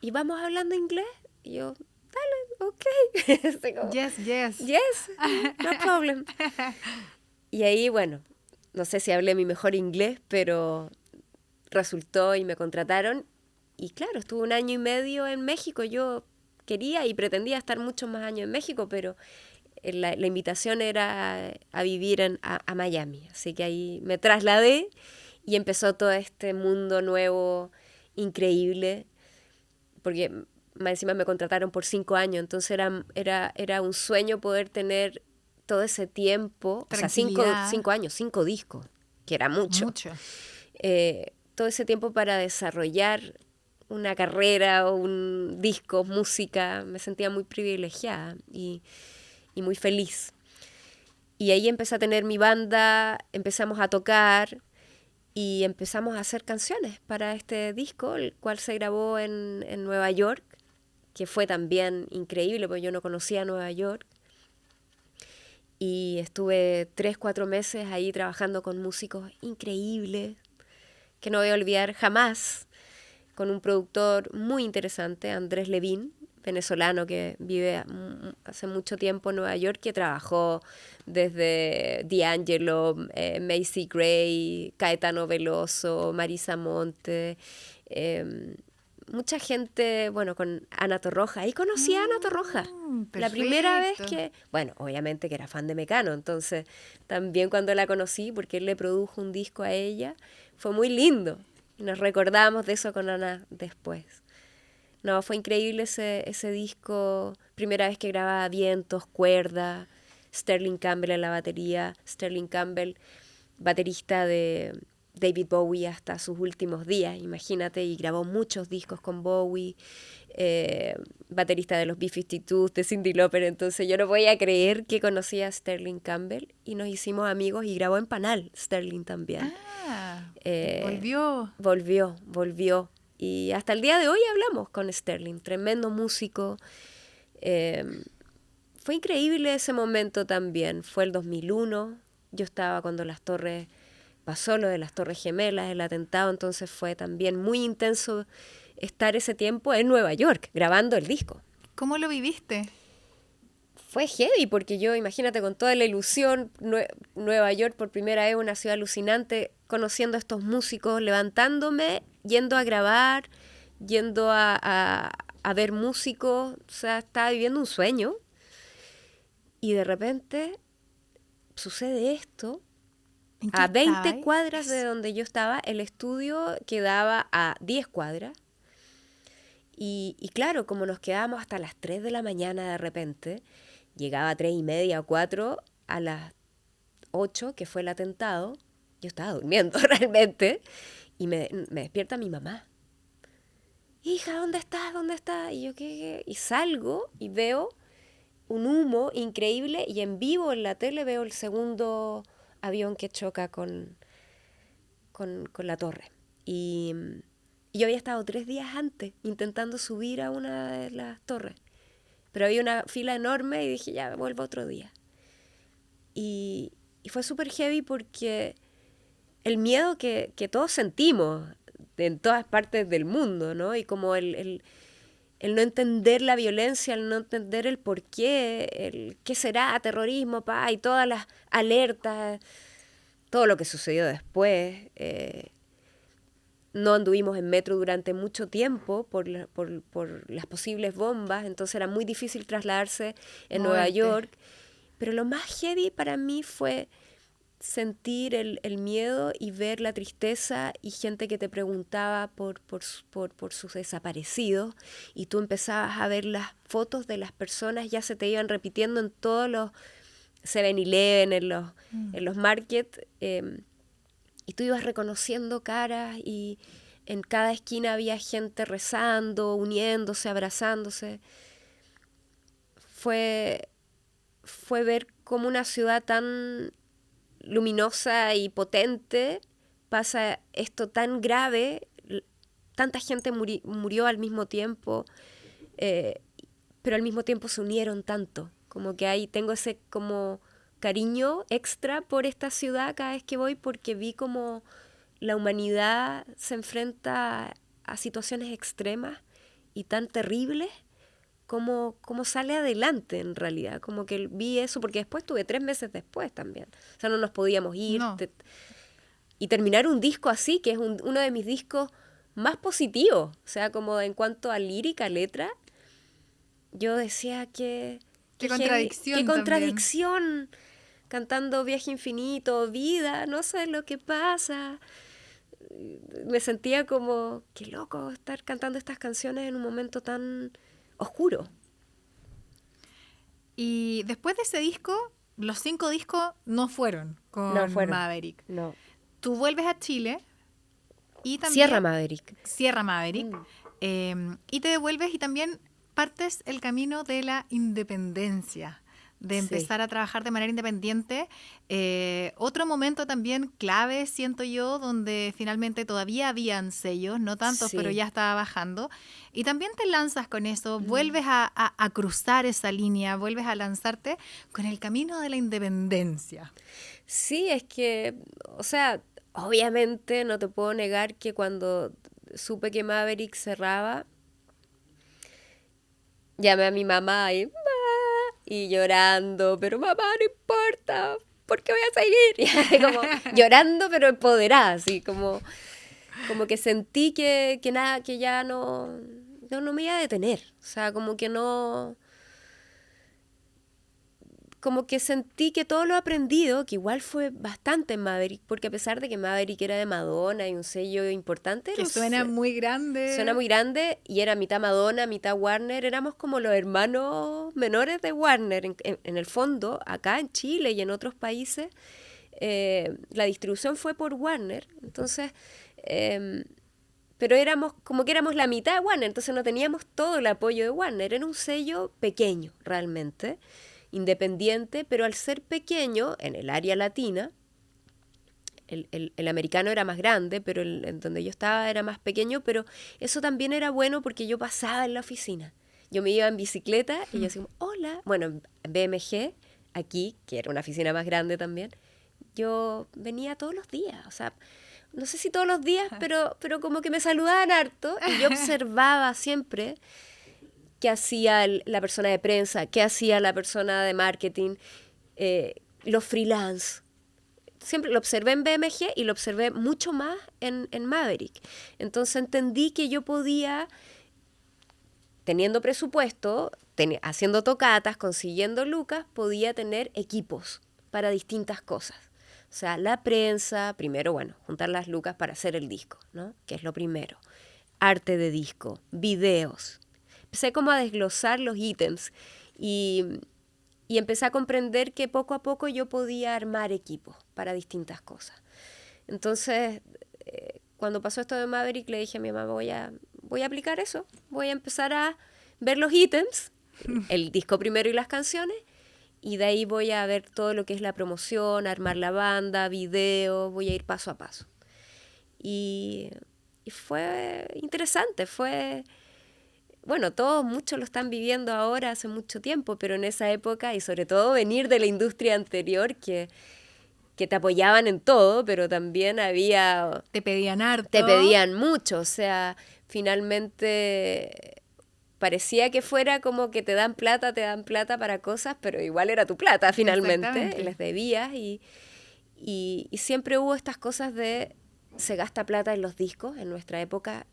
¿Y vamos hablando inglés? Y yo, dale, ok. Como, yes. Yes, no problem. Y ahí, bueno, no sé si hablé mi mejor inglés, pero resultó y me contrataron. Y claro, estuve 1 año y medio en México. Yo quería y pretendía estar muchos más años en México, pero la invitación era a vivir a Miami. Así que ahí me trasladé y empezó todo este mundo nuevo, increíble, porque más encima me contrataron por 5 años, entonces era un sueño poder tener todo ese tiempo, o sea, 5 años, 5 discos, que era mucho. Todo ese tiempo para desarrollar una carrera, un disco, música, me sentía muy privilegiada y muy feliz. Y ahí empecé a tener mi banda, empezamos a tocar y empezamos a hacer canciones para este disco, el cual se grabó en Nueva York, que fue también increíble porque yo no conocía Nueva York. Y estuve 3-4 meses ahí trabajando con músicos increíbles, que no voy a olvidar jamás, con un productor muy interesante, Andrés Levin, venezolano que vive hace mucho tiempo en Nueva York, que trabajó desde D'Angelo, Macy Gray, Caetano Veloso, Marisa Monte, mucha gente, bueno, con Ana Torroja. Ahí conocí a Ana Torroja. La primera vez que, bueno, obviamente que era fan de Mecano, entonces también cuando la conocí, porque él le produjo un disco a ella, fue muy lindo. Nos recordamos de eso con Ana después. No, fue increíble ese disco. Primera vez que grababa vientos, cuerda, Sterling Campbell en la batería. Sterling Campbell, baterista de David Bowie hasta sus últimos días, imagínate, y grabó muchos discos con Bowie. Baterista de los B-52s, de Cyndi Lauper. Entonces yo no voy a creer que conocía a Sterling Campbell y nos hicimos amigos y grabó en Panal, Sterling también. Volvió. Y hasta el día de hoy hablamos con Sterling, tremendo músico. Fue increíble ese momento también. Fue el 2001, yo estaba cuando pasó lo de las Torres Gemelas, el atentado, entonces fue también muy intenso estar ese tiempo en Nueva York, grabando el disco. ¿Cómo lo viviste? Fue heavy, porque yo, imagínate, con toda la ilusión, Nueva York por primera vez, una ciudad alucinante, conociendo a estos músicos, levantándome, yendo a grabar, yendo a ver músicos, o sea, estaba viviendo un sueño. Y de repente sucede esto. A 20 cuadras de donde yo estaba, el estudio quedaba a 10 cuadras. Y claro, como nos quedábamos hasta las 3 de la mañana de repente, llegaba a 3:30 o 4, a las 8, que fue el atentado, yo estaba durmiendo realmente, y me despierta mi mamá. Hija, ¿dónde estás? ¿Dónde estás? Y yo, ¿qué? Y salgo y veo un humo increíble y en vivo en la tele veo el segundo avión que choca con la torre. Y yo había estado 3 días antes intentando subir a una de las torres, pero había una fila enorme y dije, ya, vuelvo otro día. Y fue súper heavy porque el miedo que todos sentimos en todas partes del mundo, ¿no? Y como el no entender la violencia, el no entender el por qué, el qué será terrorismo, y todas las alertas, todo lo que sucedió después. No anduvimos en metro durante mucho tiempo por las posibles bombas, entonces era muy difícil trasladarse en Nueva York. Pero lo más heavy para mí fue sentir el miedo y ver la tristeza y gente que te preguntaba por sus desaparecidos, y tú empezabas a ver las fotos de las personas, ya se te iban repitiendo en todos los 7-Eleven, en los markets, y tú ibas reconociendo caras y en cada esquina había gente rezando, uniéndose, abrazándose. Fue ver cómo una ciudad tan luminosa y potente pasa esto tan grave, tanta gente murió al mismo tiempo, pero al mismo tiempo se unieron tanto, como que ahí tengo ese como cariño extra por esta ciudad cada vez que voy, porque vi como la humanidad se enfrenta a situaciones extremas y tan terribles, como sale adelante en realidad, como que vi eso, porque después tuve 3 meses después también, o sea, no nos podíamos ir, No. Y terminar un disco así, que es uno de mis discos más positivos, o sea, como en cuanto a lírica, letra, yo decía que Qué contradicción. qué contradicción, cantando Viaje Infinito, Vida, no sé lo que pasa. Me sentía como, qué loco estar cantando estas canciones en un momento tan oscuro. Y después de ese disco, los 5 discos no fueron con Maverick. No. Tú vuelves a Chile y también... Cierra Maverick. Y te devuelves y también partes el camino de la independencia, de empezar a trabajar de manera independiente. Otro momento también clave, siento yo, donde finalmente todavía habían sellos, no tantos, pero ya estaba bajando. Y también te lanzas con eso, vuelves a cruzar esa línea, vuelves a lanzarte con el camino de la independencia. Sí, es que, o sea, obviamente no te puedo negar que cuando supe que Maverick cerraba, llamé a mi mamá y llorando, pero mamá, no importa, porque voy a seguir. Como llorando, pero empoderada, así como que sentí que nada, que ya no me iba a detener. O sea, como que sentí que todo lo aprendido, que igual fue bastante en Maverick, porque a pesar de que Maverick era de Madonna y un sello importante... Que suena muy grande. Suena muy grande y era mitad Madonna, mitad Warner. Éramos como los hermanos menores de Warner. En el fondo, acá en Chile y en otros países, la distribución fue por Warner. Entonces... pero éramos como que éramos la mitad de Warner, entonces no teníamos todo el apoyo de Warner. Era un sello pequeño, realmente, independiente, pero al ser pequeño, en el área latina, el americano era más grande, pero en donde yo estaba era más pequeño, pero eso también era bueno porque yo pasaba en la oficina. Yo me iba en bicicleta y yo decía, hola. Bueno, en BMG, aquí, que era una oficina más grande también, yo venía todos los días, o sea, no sé si todos los días, pero como que me saludaban harto y yo observaba siempre qué hacía la persona de prensa, qué hacía la persona de marketing, los freelance. Siempre lo observé en BMG y lo observé mucho más en Maverick. Entonces entendí que yo podía, teniendo presupuesto, haciendo tocatas, consiguiendo lucas, podía tener equipos para distintas cosas. O sea, la prensa, primero, bueno, juntar las lucas para hacer el disco, ¿no? Que es lo primero. Arte de disco, videos. Empecé como a desglosar los ítems y empecé a comprender que poco a poco yo podía armar equipos para distintas cosas. Entonces, cuando pasó esto de Maverick, le dije a mi mamá, voy a aplicar eso. Voy a empezar a ver los ítems el disco primero y las canciones, y de ahí voy a ver todo lo que es la promoción, armar la banda, video, voy a ir paso a paso. Y fue interesante, bueno, muchos lo están viviendo ahora hace mucho tiempo, pero en esa época, y sobre todo venir de la industria anterior, que te apoyaban en todo, pero también Te pedían harto. te pedían mucho, o sea, finalmente parecía que fuera como que te dan plata para cosas, pero igual era tu plata finalmente, les debías, y siempre hubo estas cosas de se gasta plata en los discos, en nuestra época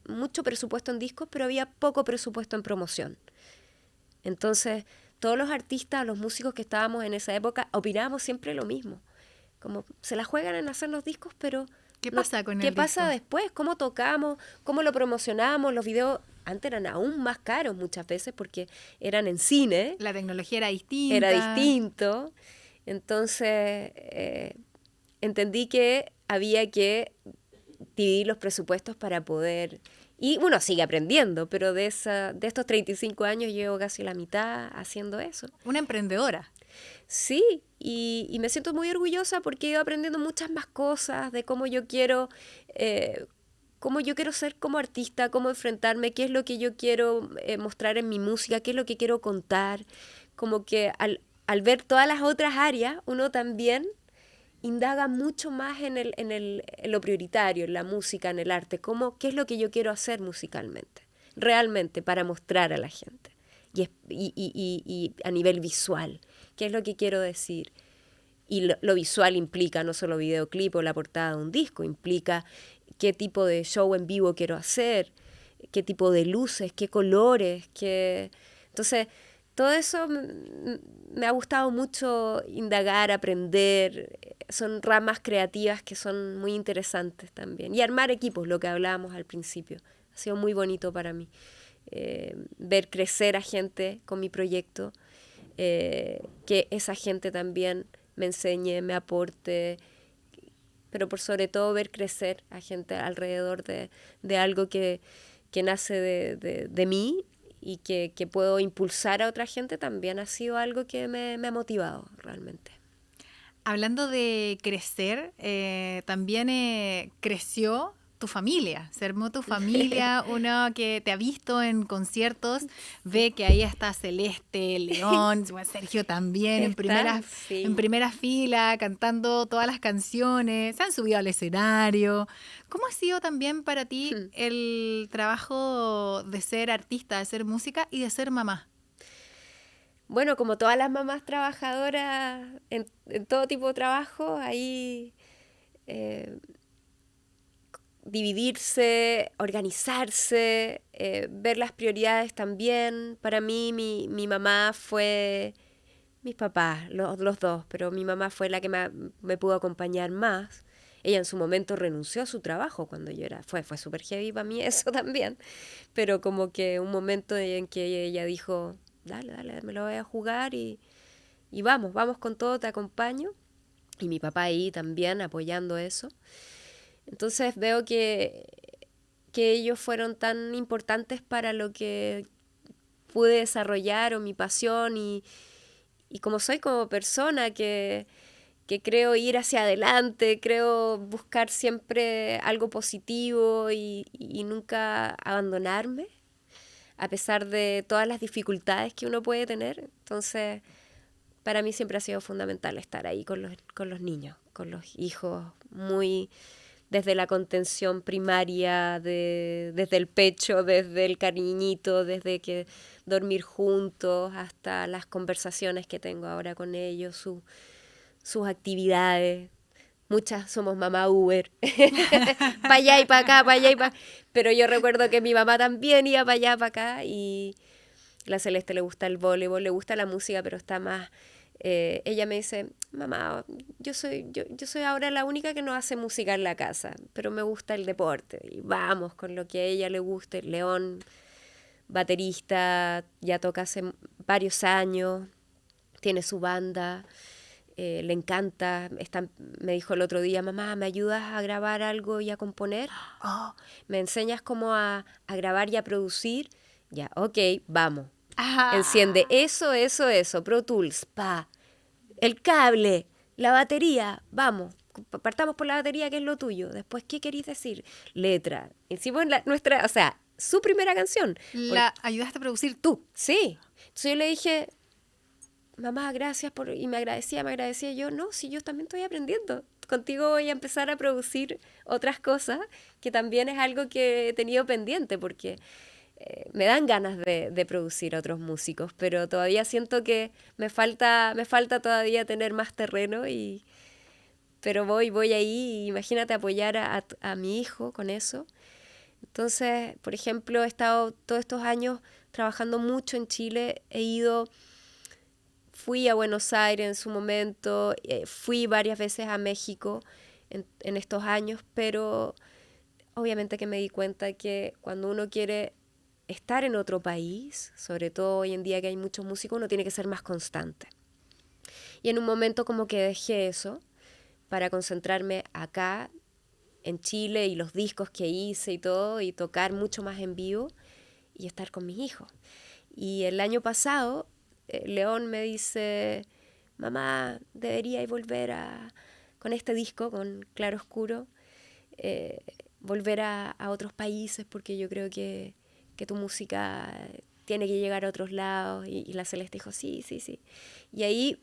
mucho presupuesto en discos, pero había poco presupuesto en promoción. Entonces, todos los artistas, los músicos que estábamos en esa época, opinábamos siempre lo mismo. Como se la juegan en hacer los discos, pero ¿qué pasa con el ¿qué disco? pasa después? ¿Cómo tocamos? ¿Cómo lo promocionamos? Los videos antes eran aún más caros muchas veces porque eran en cine. La tecnología era distinta. Era distinto. Entonces, entendí que había que dividir los presupuestos para poder... Y uno sigue aprendiendo, pero de estos 35 años llevo casi la mitad haciendo eso. Una emprendedora. Sí, y me siento muy orgullosa porque he ido aprendiendo muchas más cosas de cómo yo quiero ser como artista, cómo enfrentarme, qué es lo que yo quiero mostrar en mi música, qué es lo que quiero contar. Como que al ver todas las otras áreas, uno también indaga mucho más en lo prioritario, en la música, en el arte, qué es lo que yo quiero hacer musicalmente, realmente, para mostrar a la gente. Y a nivel visual, qué es lo que quiero decir. Y lo visual implica no solo videoclip o la portada de un disco, implica qué tipo de show en vivo quiero hacer, qué tipo de luces, qué colores, Entonces, todo eso me ha gustado mucho indagar, aprender. Son ramas creativas que son muy interesantes también. Y armar equipos, lo que hablábamos al principio. Ha sido muy bonito para mí. Ver crecer a gente con mi proyecto, que esa gente también me enseñe, me aporte, pero por sobre todo ver crecer a gente alrededor de algo que nace de mí y que puedo impulsar a otra gente, también ha sido algo que me ha motivado realmente. Hablando de crecer, también creció tu familia, se armó tu familia, uno que te ha visto en conciertos, ve que ahí está Celeste, León, Sergio también, en primera fila, cantando todas las canciones, se han subido al escenario. ¿Cómo ha sido también para ti el trabajo de ser artista, de ser música y de ser mamá? Bueno, como todas las mamás trabajadoras en todo tipo de trabajo, ahí dividirse, organizarse, ver las prioridades también. Para mí, mi mamá fue, mis papás, los dos, pero mi mamá fue la que me pudo acompañar más. Ella en su momento renunció a su trabajo cuando yo fue súper heavy para mí eso también, pero como que un momento en que ella dijo, dale, me lo voy a jugar y vamos con todo, te acompaño. Y mi papá ahí también apoyando eso. Entonces veo que ellos fueron tan importantes para lo que pude desarrollar o mi pasión y como soy como persona que creo ir hacia adelante, creo buscar siempre algo positivo y nunca abandonarme a pesar de todas las dificultades que uno puede tener. Entonces, para mí siempre ha sido fundamental estar ahí con los niños, con los hijos, muy desde la contención primaria, desde el pecho, desde el cariñito, desde que dormir juntos, hasta las conversaciones que tengo ahora con ellos, sus actividades. Muchas somos mamá Uber, para allá y para acá, para allá y para acá. Pero yo recuerdo que mi mamá también iba para allá, para acá, y la Celeste le gusta el voleibol, le gusta la música, pero está más... ella me dice, mamá, yo soy ahora la única que no hace música en la casa, pero me gusta el deporte. Y vamos con lo que a ella le guste. León, baterista, ya toca hace varios años, tiene su banda. Le encanta, me dijo el otro día, mamá, ¿me ayudas a grabar algo y a componer? ¿Me enseñas cómo a grabar y a producir? Ya, ok, vamos. Enciende eso, Pro Tools, pa. El cable, la batería, vamos. Partamos por la batería, que es lo tuyo. Después, ¿qué queréis decir? Letra. Hicimos nuestra, o sea, su primera canción. La ayudaste a producir tú. Sí. Entonces yo le dije, mamá, gracias por... Y me agradecía. Yo, no, si yo también estoy aprendiendo. Contigo voy a empezar a producir otras cosas, que también es algo que he tenido pendiente, porque me dan ganas de producir a otros músicos, pero todavía siento que me falta todavía tener más terreno, pero voy ahí, y imagínate apoyar a mi hijo con eso. Entonces, por ejemplo, he estado todos estos años trabajando mucho en Chile, fui a Buenos Aires en su momento, fui varias veces a México en estos años, pero obviamente que me di cuenta que cuando uno quiere estar en otro país, sobre todo hoy en día que hay muchos músicos, uno tiene que ser más constante. Y en un momento como que dejé eso para concentrarme acá, en Chile, y los discos que hice y todo, y tocar mucho más en vivo y estar con mis hijos. Y el año pasado, León me dice, mamá, deberíais volver con este disco, con Claro Oscuro, volver a otros países, porque yo creo que tu música tiene que llegar a otros lados. Y la Celeste dijo, sí. Y ahí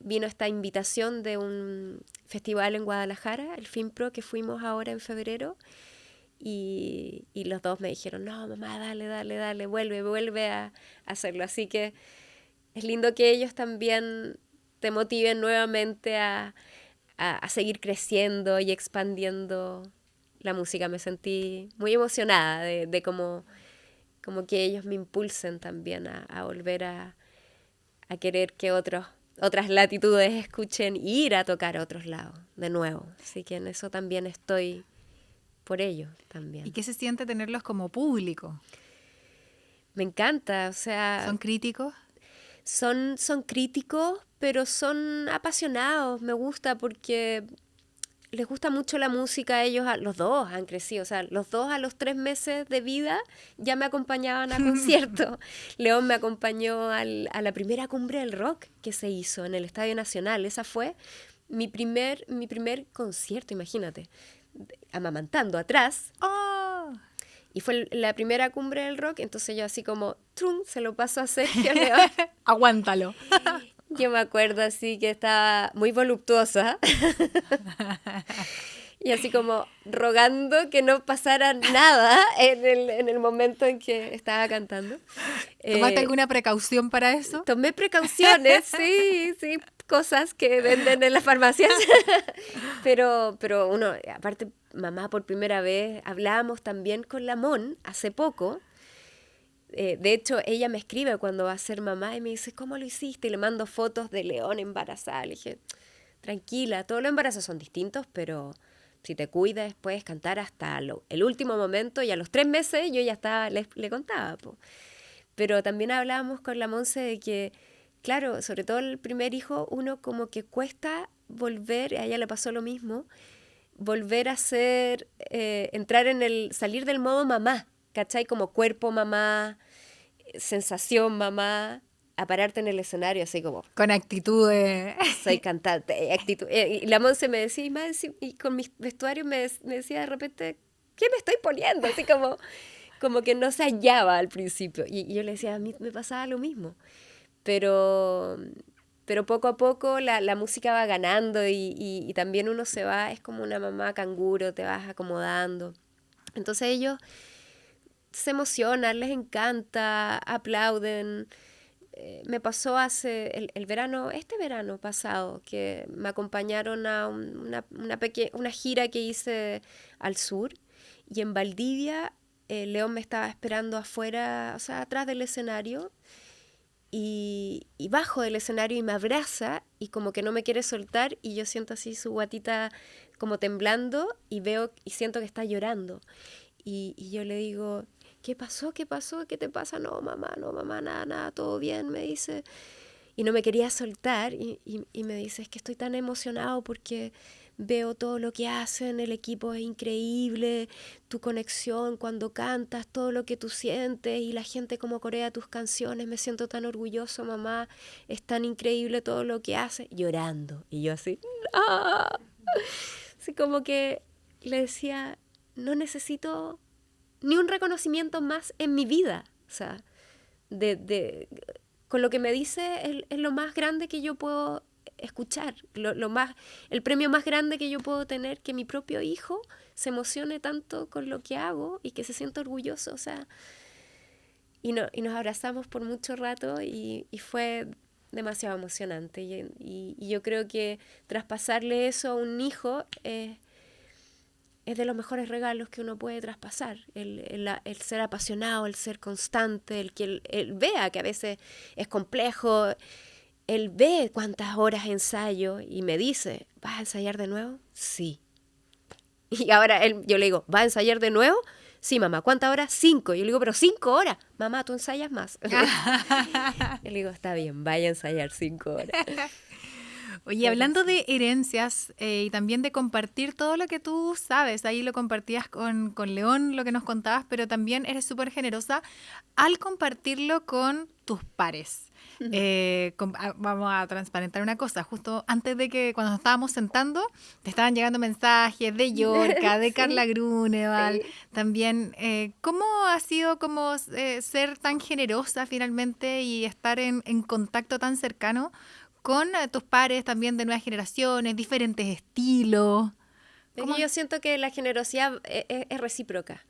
vino esta invitación de un festival en Guadalajara, el FIMPRO, que fuimos ahora en febrero, y los dos me dijeron, no, mamá, dale, vuelve a hacerlo. Así que es lindo que ellos también te motiven nuevamente a seguir creciendo y expandiendo la música. Me sentí muy emocionada de cómo que ellos me impulsen también a volver a querer que otras latitudes escuchen, y ir a tocar a otros lados de nuevo. Así que en eso también estoy por ello también. ¿Y qué se siente tenerlos como público? Me encanta, o sea... ¿Son críticos? Son críticos, pero son apasionados. Me gusta porque les gusta mucho la música. Ellos, los dos han crecido, o sea, los dos a los 3 meses de vida ya me acompañaban a conciertos. León me acompañó a la primera cumbre del rock que se hizo en el Estadio Nacional. Esa fue mi primer concierto, imagínate, amamantando atrás. ¡Oh! Y fue la primera cumbre del rock, entonces yo así como, ¡trum!, se lo paso a Sergio León. Aguántalo. Yo me acuerdo así que estaba muy voluptuosa y así como rogando que no pasara nada en el momento en que estaba cantando. ¿Tomaste alguna precaución para eso? Tomé precauciones, sí, cosas que venden en las farmacias. pero uno, aparte, mamá, por primera vez, hablábamos también con la Mon hace poco. De hecho, ella me escribe cuando va a ser mamá y me dice, ¿cómo lo hiciste? Y le mando fotos de León embarazada. Le dije, tranquila, todos los embarazos son distintos, pero si te cuidas puedes cantar hasta el último momento, y a los 3 meses yo ya estaba, le contaba. Po. Pero también hablábamos con la Monse de que, claro, sobre todo el primer hijo, uno como que cuesta volver, a ella le pasó lo mismo, volver a ser, entrar salir del modo mamá, ¿cachai? Como cuerpo mamá, sensación mamá, a pararte en el escenario así como... Con actitud de... Soy cantante, actitud. Y la Monse me decía, y con mis vestuarios me decía de repente, ¿qué me estoy poniendo? Así como que no se hallaba al principio. Y yo le decía, a mí me pasaba lo mismo. Pero poco a poco la música va ganando, y también uno se va, es como una mamá canguro, te vas acomodando. Entonces ellos se emocionan, les encanta, aplauden. Me pasó hace este verano pasado, que me acompañaron a una gira que hice al sur, y en Valdivia León me estaba esperando afuera, o sea, atrás del escenario, y bajo del escenario y me abraza y como que no me quiere soltar, y yo siento así su guatita como temblando, y siento que está llorando, y yo le digo, ¿qué pasó? ¿Qué te pasa? No, mamá, nada, todo bien, me dice. Y no me quería soltar, y me dice, es que estoy tan emocionado porque veo todo lo que hacen, el equipo es increíble, tu conexión cuando cantas, todo lo que tú sientes y la gente como corea tus canciones, me siento tan orgulloso, mamá, es tan increíble todo lo que hace, llorando. Y yo así, ¡ah! Así como que le decía, no necesito ni un reconocimiento más en mi vida. O sea, con lo que me dice es lo más grande que yo puedo escuchar, el premio más grande que yo puedo tener, que mi propio hijo se emocione tanto con lo que hago y que se sienta orgulloso. O sea, y nos abrazamos por mucho rato y fue demasiado emocionante. Y yo creo que traspasarle eso a un hijo es de los mejores regalos que uno puede traspasar, el ser apasionado, el ser constante, el que él vea que a veces es complejo, él ve cuántas horas ensayo y me dice, ¿vas a ensayar de nuevo? Sí. Y ahora yo le digo, ¿vas a ensayar de nuevo? Sí, mamá. ¿Cuántas horas? 5. Yo le digo, pero 5 horas. Mamá, ¿tú ensayas más? Yo le digo, está bien, vaya a ensayar 5 horas. Oye, hablando de herencias y también de compartir todo lo que tú sabes, ahí lo compartías con León, lo que nos contabas, pero también eres súper generosa al compartirlo con tus pares. Vamos a transparentar una cosa, justo antes de que cuando nos estábamos sentando, te estaban llegando mensajes de Yorka, de Sí, Carla Grunewald, sí. también, ¿cómo ha sido como ser tan generosa finalmente y estar en contacto tan cercano con tus pares también de nuevas generaciones, diferentes estilos? Es que yo siento que la generosidad es recíproca.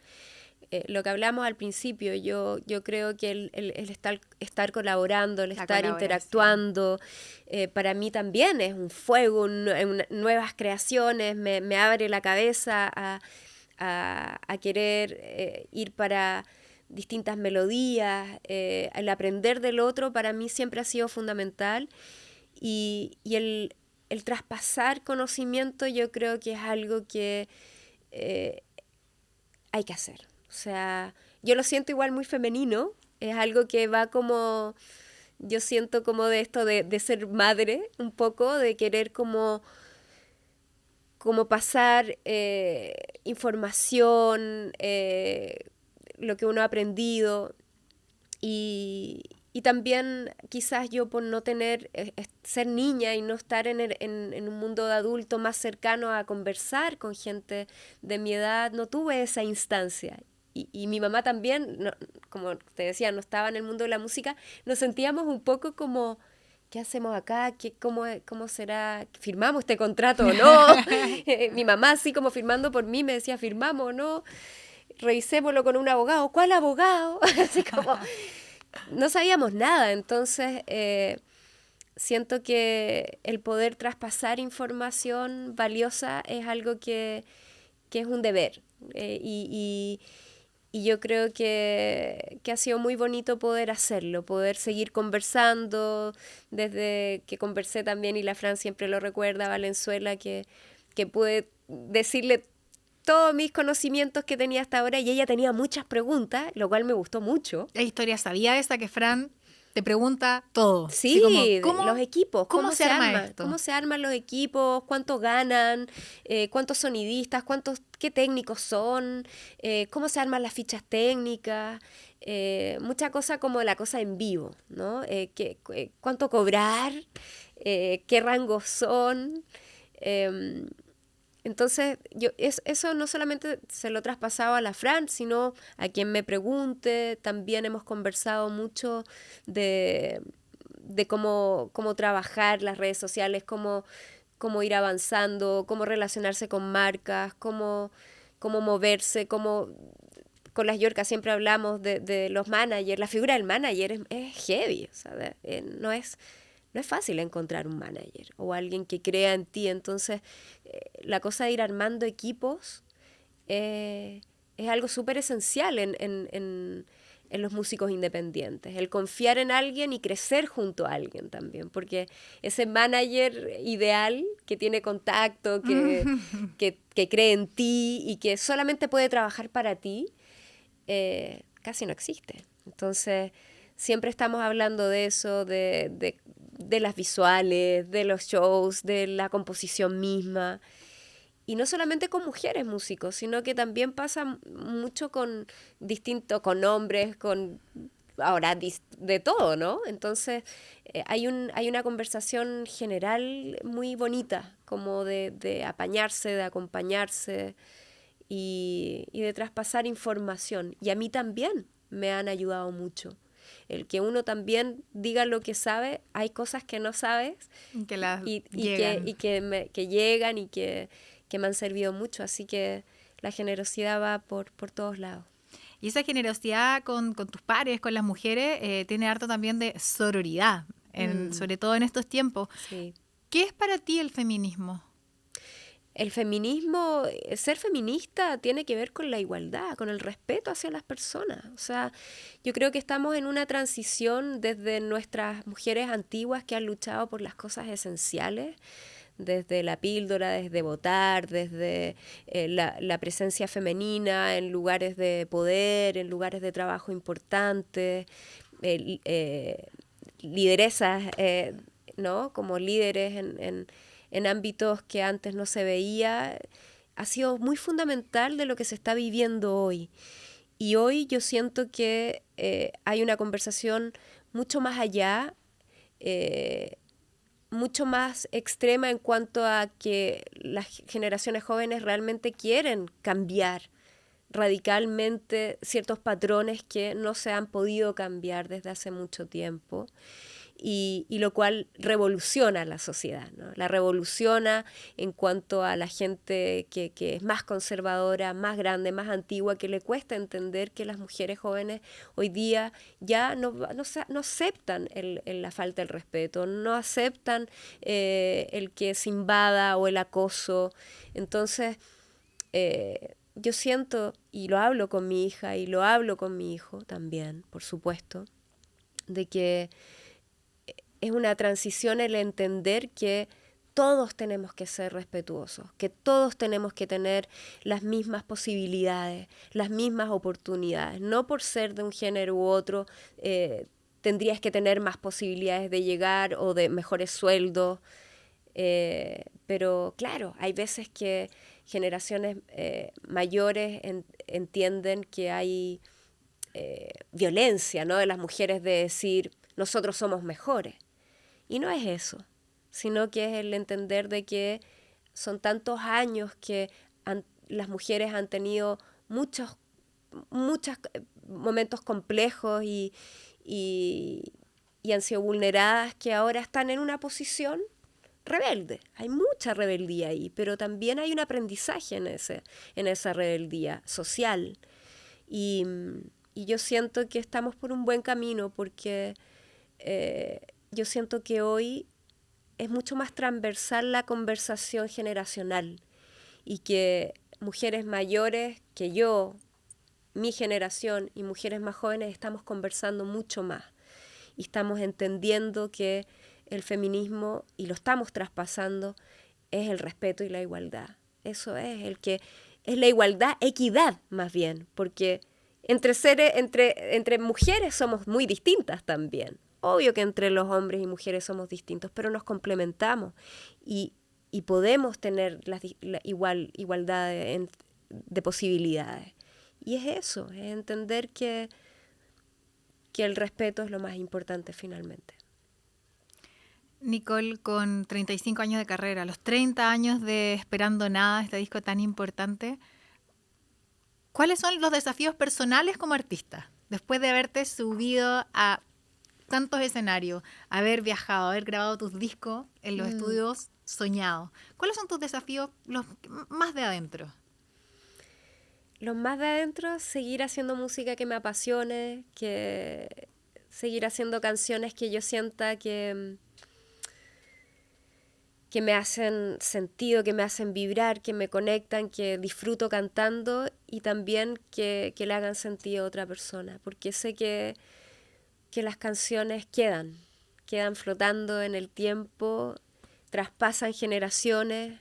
Lo que hablamos al principio, yo creo que el estar colaborando, el estar interactuando, para mí también es un fuego, nuevas creaciones, me abre la cabeza a querer ir para distintas melodías, el aprender del otro para mí siempre ha sido fundamental y el traspasar conocimiento yo creo que es algo que hay que hacer. O sea, yo lo siento igual muy femenino, es algo que va como, yo siento como de esto de ser madre, un poco, de querer como pasar información, lo que uno ha aprendido y también quizás yo por no tener, ser niña y no estar en un mundo de adulto más cercano a conversar con gente de mi edad, no tuve esa instancia. Y mi mamá también, no, como te decía, no estaba en el mundo de la música, nos sentíamos un poco como, ¿qué hacemos acá? ¿Cómo será? ¿Firmamos este contrato o no? Mi mamá así como firmando por mí me decía, ¿firmamos o no? Revisémoslo con un abogado. ¿Cuál abogado? Así como, no sabíamos nada. Entonces, siento que el poder traspasar información valiosa es algo que es un deber. Y yo creo que ha sido muy bonito poder hacerlo, poder seguir conversando, desde que conversé también, y la Fran siempre lo recuerda, Valenzuela, que pude decirle todos mis conocimientos que tenía hasta ahora y ella tenía muchas preguntas, lo cual me gustó mucho. La historia sabía esa que Fran te pregunta todo. Sí, como, los equipos, ¿cómo se arma esto? ¿Cómo se arman los equipos? ¿Cuánto ganan? ¿Cuántos sonidistas? ¿Qué técnicos son? ¿Cómo se arman las fichas técnicas? Mucha cosa como la cosa en vivo, ¿no? ¿Cuánto cobrar? ¿Qué rangos son? Entonces, eso no solamente se lo he traspasado a la Fran, sino a quien me pregunte. También hemos conversado mucho de cómo trabajar las redes sociales, cómo ir avanzando, cómo relacionarse con marcas, cómo moverse, con las Yorka siempre hablamos de los managers. La figura del manager es heavy, ¿sabes? No es fácil encontrar un manager o alguien que crea en ti. Entonces, la cosa de ir armando equipos es algo súper esencial en los músicos independientes. El confiar en alguien y crecer junto a alguien también. Porque ese manager ideal que tiene contacto, que cree en ti y que solamente puede trabajar para ti, casi no existe. Entonces, siempre estamos hablando de eso, de las visuales, de los shows, de la composición misma. y no solamente con mujeres músicos, sino que también pasa mucho con con hombres, con ahora de todo, ¿no? Entonces hay una conversación general muy bonita, como de apañarse, de acompañarse y de traspasar información. Y a mí también me han ayudado mucho. El que uno también diga lo que sabe, hay cosas que no sabes Que las y que llegan y que me han servido mucho. Así que la generosidad va por todos lados. Y esa generosidad con tus pares, con las mujeres, tiene harto también de sororidad, sobre todo en estos tiempos. Sí. ¿Qué es para ti el feminismo? El feminismo, ser feminista tiene que ver con la igualdad, con el respeto hacia las personas. O sea, yo creo que estamos en una transición desde nuestras mujeres antiguas que han luchado por las cosas esenciales, desde la píldora, desde votar, desde la presencia femenina en lugares de poder, en lugares de trabajo importantes, lideresas, ¿no? Como líderes en ámbitos que antes no se veía, ha sido muy fundamental de lo que se está viviendo hoy. Y hoy yo siento que hay una conversación mucho más allá, mucho más extrema en cuanto a que las generaciones jóvenes realmente quieren cambiar radicalmente ciertos patrones que no se han podido cambiar desde hace mucho tiempo. Y lo cual revoluciona la sociedad, ¿no? La revoluciona en cuanto a la gente que es más conservadora, más grande, más antigua, que le cuesta entender que las mujeres jóvenes hoy día ya no aceptan la falta del respeto, no aceptan el que se invada o el acoso. Entonces, yo siento, y lo hablo con mi hija y lo hablo con mi hijo también, por supuesto, de que es una transición el entender que todos tenemos que ser respetuosos, que todos tenemos que tener las mismas posibilidades, las mismas oportunidades. No por ser de un género u otro tendrías que tener más posibilidades de llegar o de mejores sueldos. Pero claro, hay veces que generaciones mayores entienden que hay violencia, ¿no? De las mujeres de decir, nosotros somos mejores. Y no es eso, sino que es el entender de que son tantos años que las mujeres han tenido muchos momentos complejos y han sido vulneradas, que ahora están en una posición rebelde. Hay mucha rebeldía ahí, pero también hay un aprendizaje en esa rebeldía social. Y yo siento que estamos por un buen camino porque yo siento que hoy es mucho más transversal la conversación generacional y que mujeres mayores que yo, mi generación y mujeres más jóvenes estamos conversando mucho más y estamos entendiendo que el feminismo, y lo estamos traspasando, es el respeto y la igualdad. Eso es la igualdad, equidad más bien, porque entre mujeres somos muy distintas también. Obvio que entre los hombres y mujeres somos distintos, pero nos complementamos y podemos tener la igualdad de posibilidades. Y es eso, es entender que el respeto es lo más importante finalmente. Nicole, con 35 años de carrera, los 30 años de Esperando Nada, este disco tan importante, ¿cuáles son los desafíos personales como artista? Después de haberte subido a tantos escenarios, haber viajado, haber grabado tus discos en los estudios soñados, ¿cuáles son tus desafíos los más de adentro? Los más de adentro, seguir haciendo música que me apasione, que seguir haciendo canciones que yo sienta que me hacen sentido, que me hacen vibrar, que me conectan, que disfruto cantando y también que le hagan sentido a otra persona, porque sé que las canciones quedan flotando en el tiempo, traspasan generaciones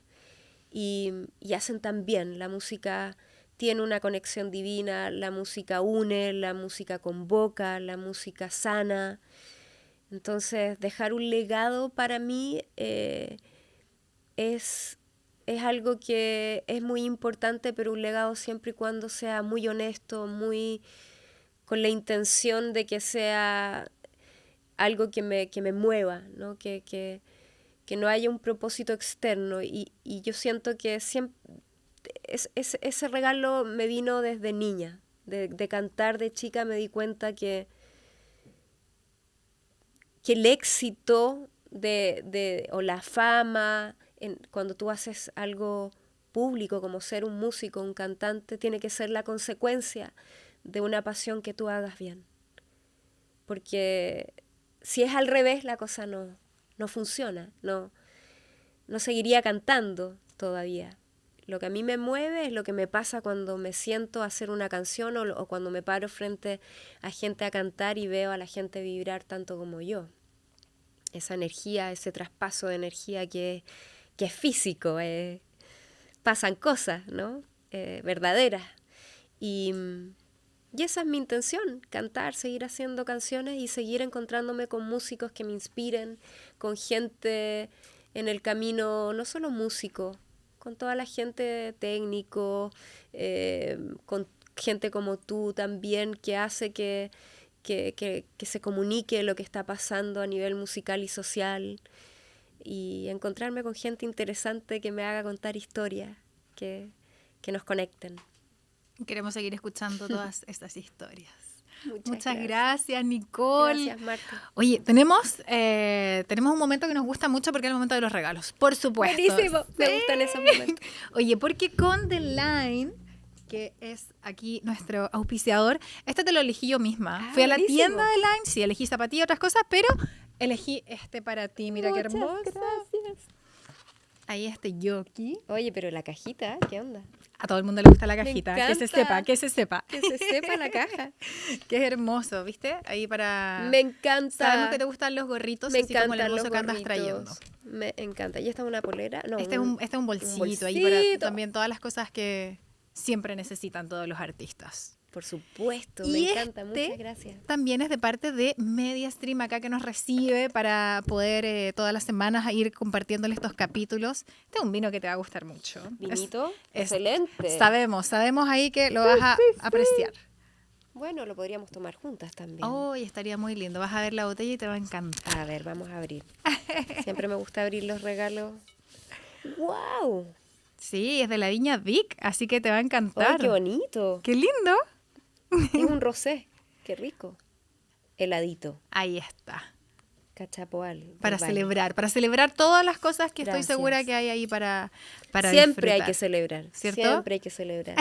y hacen tan bien. La música tiene una conexión divina, la música une, la música convoca, la música sana. Entonces, dejar un legado para mí es es algo que es muy importante, pero un legado siempre y cuando sea muy honesto, muy con la intención de que sea algo que me mueva, ¿no? Que no haya un propósito externo. Y yo siento que siempre ese regalo me vino desde niña. De cantar de chica me di cuenta que el éxito o la fama, cuando tú haces algo público como ser un músico, un cantante, tiene que ser la consecuencia de una pasión que tú hagas bien. Porque si es al revés, la cosa no funciona, no seguiría cantando todavía. Lo que a mí me mueve es lo que me pasa cuando me siento a hacer una canción o cuando me paro frente a gente a cantar y veo a la gente vibrar tanto como yo. Esa energía, ese traspaso de energía que es físico, pasan cosas, ¿no? Verdaderas. Y esa es mi intención, cantar, seguir haciendo canciones y seguir encontrándome con músicos que me inspiren, con gente en el camino, no solo músico, con toda la gente técnico, con gente como tú también, que hace que se comunique lo que está pasando a nivel musical y social, y encontrarme con gente interesante que me haga contar historias, que nos conecten. Queremos seguir escuchando todas estas historias. Muchas gracias, Nicole. Gracias, Marta. Oye, tenemos un momento que nos gusta mucho porque es el momento de los regalos, por supuesto. Buenísimo, Sí. me gustan esos momentos. Oye, porque con The Line, que es aquí nuestro auspiciador, este te lo elegí yo misma. Fui a la buenísimo. tienda de Line, sí, elegí zapatillas y otras cosas, pero elegí este para ti. Mira qué Muchas hermoso. gracias. Ahí este yoki. Oye, pero la cajita, ¿qué onda? A todo el mundo le gusta la cajita. Que se encanta. sepa, que se sepa. Que se sepa la caja. Que es hermoso, ¿viste? Ahí para... Me encanta. Sabemos que te gustan los gorritos, Me así como el encantan hermoso los que andas gorritos. trayendo. Me encanta. ¿Y esta es una polera? No, Este es un bolsito ahí para también todas las cosas que siempre necesitan todos los artistas. Por supuesto, Y me encanta. este Muchas gracias. También es de parte de MediaStream acá, que nos recibe para poder todas las semanas ir compartiéndole estos capítulos. Este es un vino que te va a gustar mucho. Vinito, Es- excelente. Sabemos ahí que lo vas a apreciar. Bueno, lo podríamos tomar juntas también. Oh, y estaría muy lindo. Vas a ver la botella y te va a encantar. A ver, vamos a abrir. Siempre me gusta abrir los regalos. ¡Wow! Sí, es de la viña Vic, así que te va a encantar. ¡Ay, qué bonito! ¡Qué lindo! Es un rosé. ¡Qué rico! Heladito. Ahí está. Cachapoal. Para del celebrar todas las cosas que Gracias. estoy segura que hay ahí para Siempre hay disfrutar. que celebrar. ¿Cierto? Siempre hay que celebrar.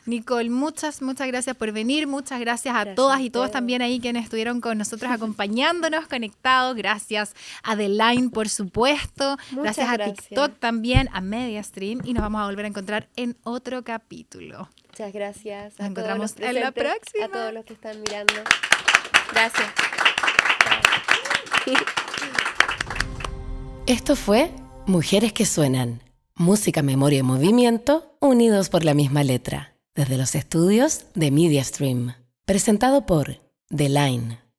Nicole, muchas gracias por venir. Muchas gracias a Gracias todas a y todos ustedes. también ahí quienes estuvieron con nosotros acompañándonos, conectados. Gracias a The Line, por supuesto. Muchas gracias a gracias. TikTok también, a MediaStream. Y nos vamos a volver a encontrar en otro capítulo. Muchas gracias. Nos encontramos todos los en la presentes, próxima. A todos los que están mirando. Gracias. Esto fue Mujeres que Suenan. Música, memoria y movimiento unidos por la misma letra. Desde los estudios de MediaStream. Presentado por The Line.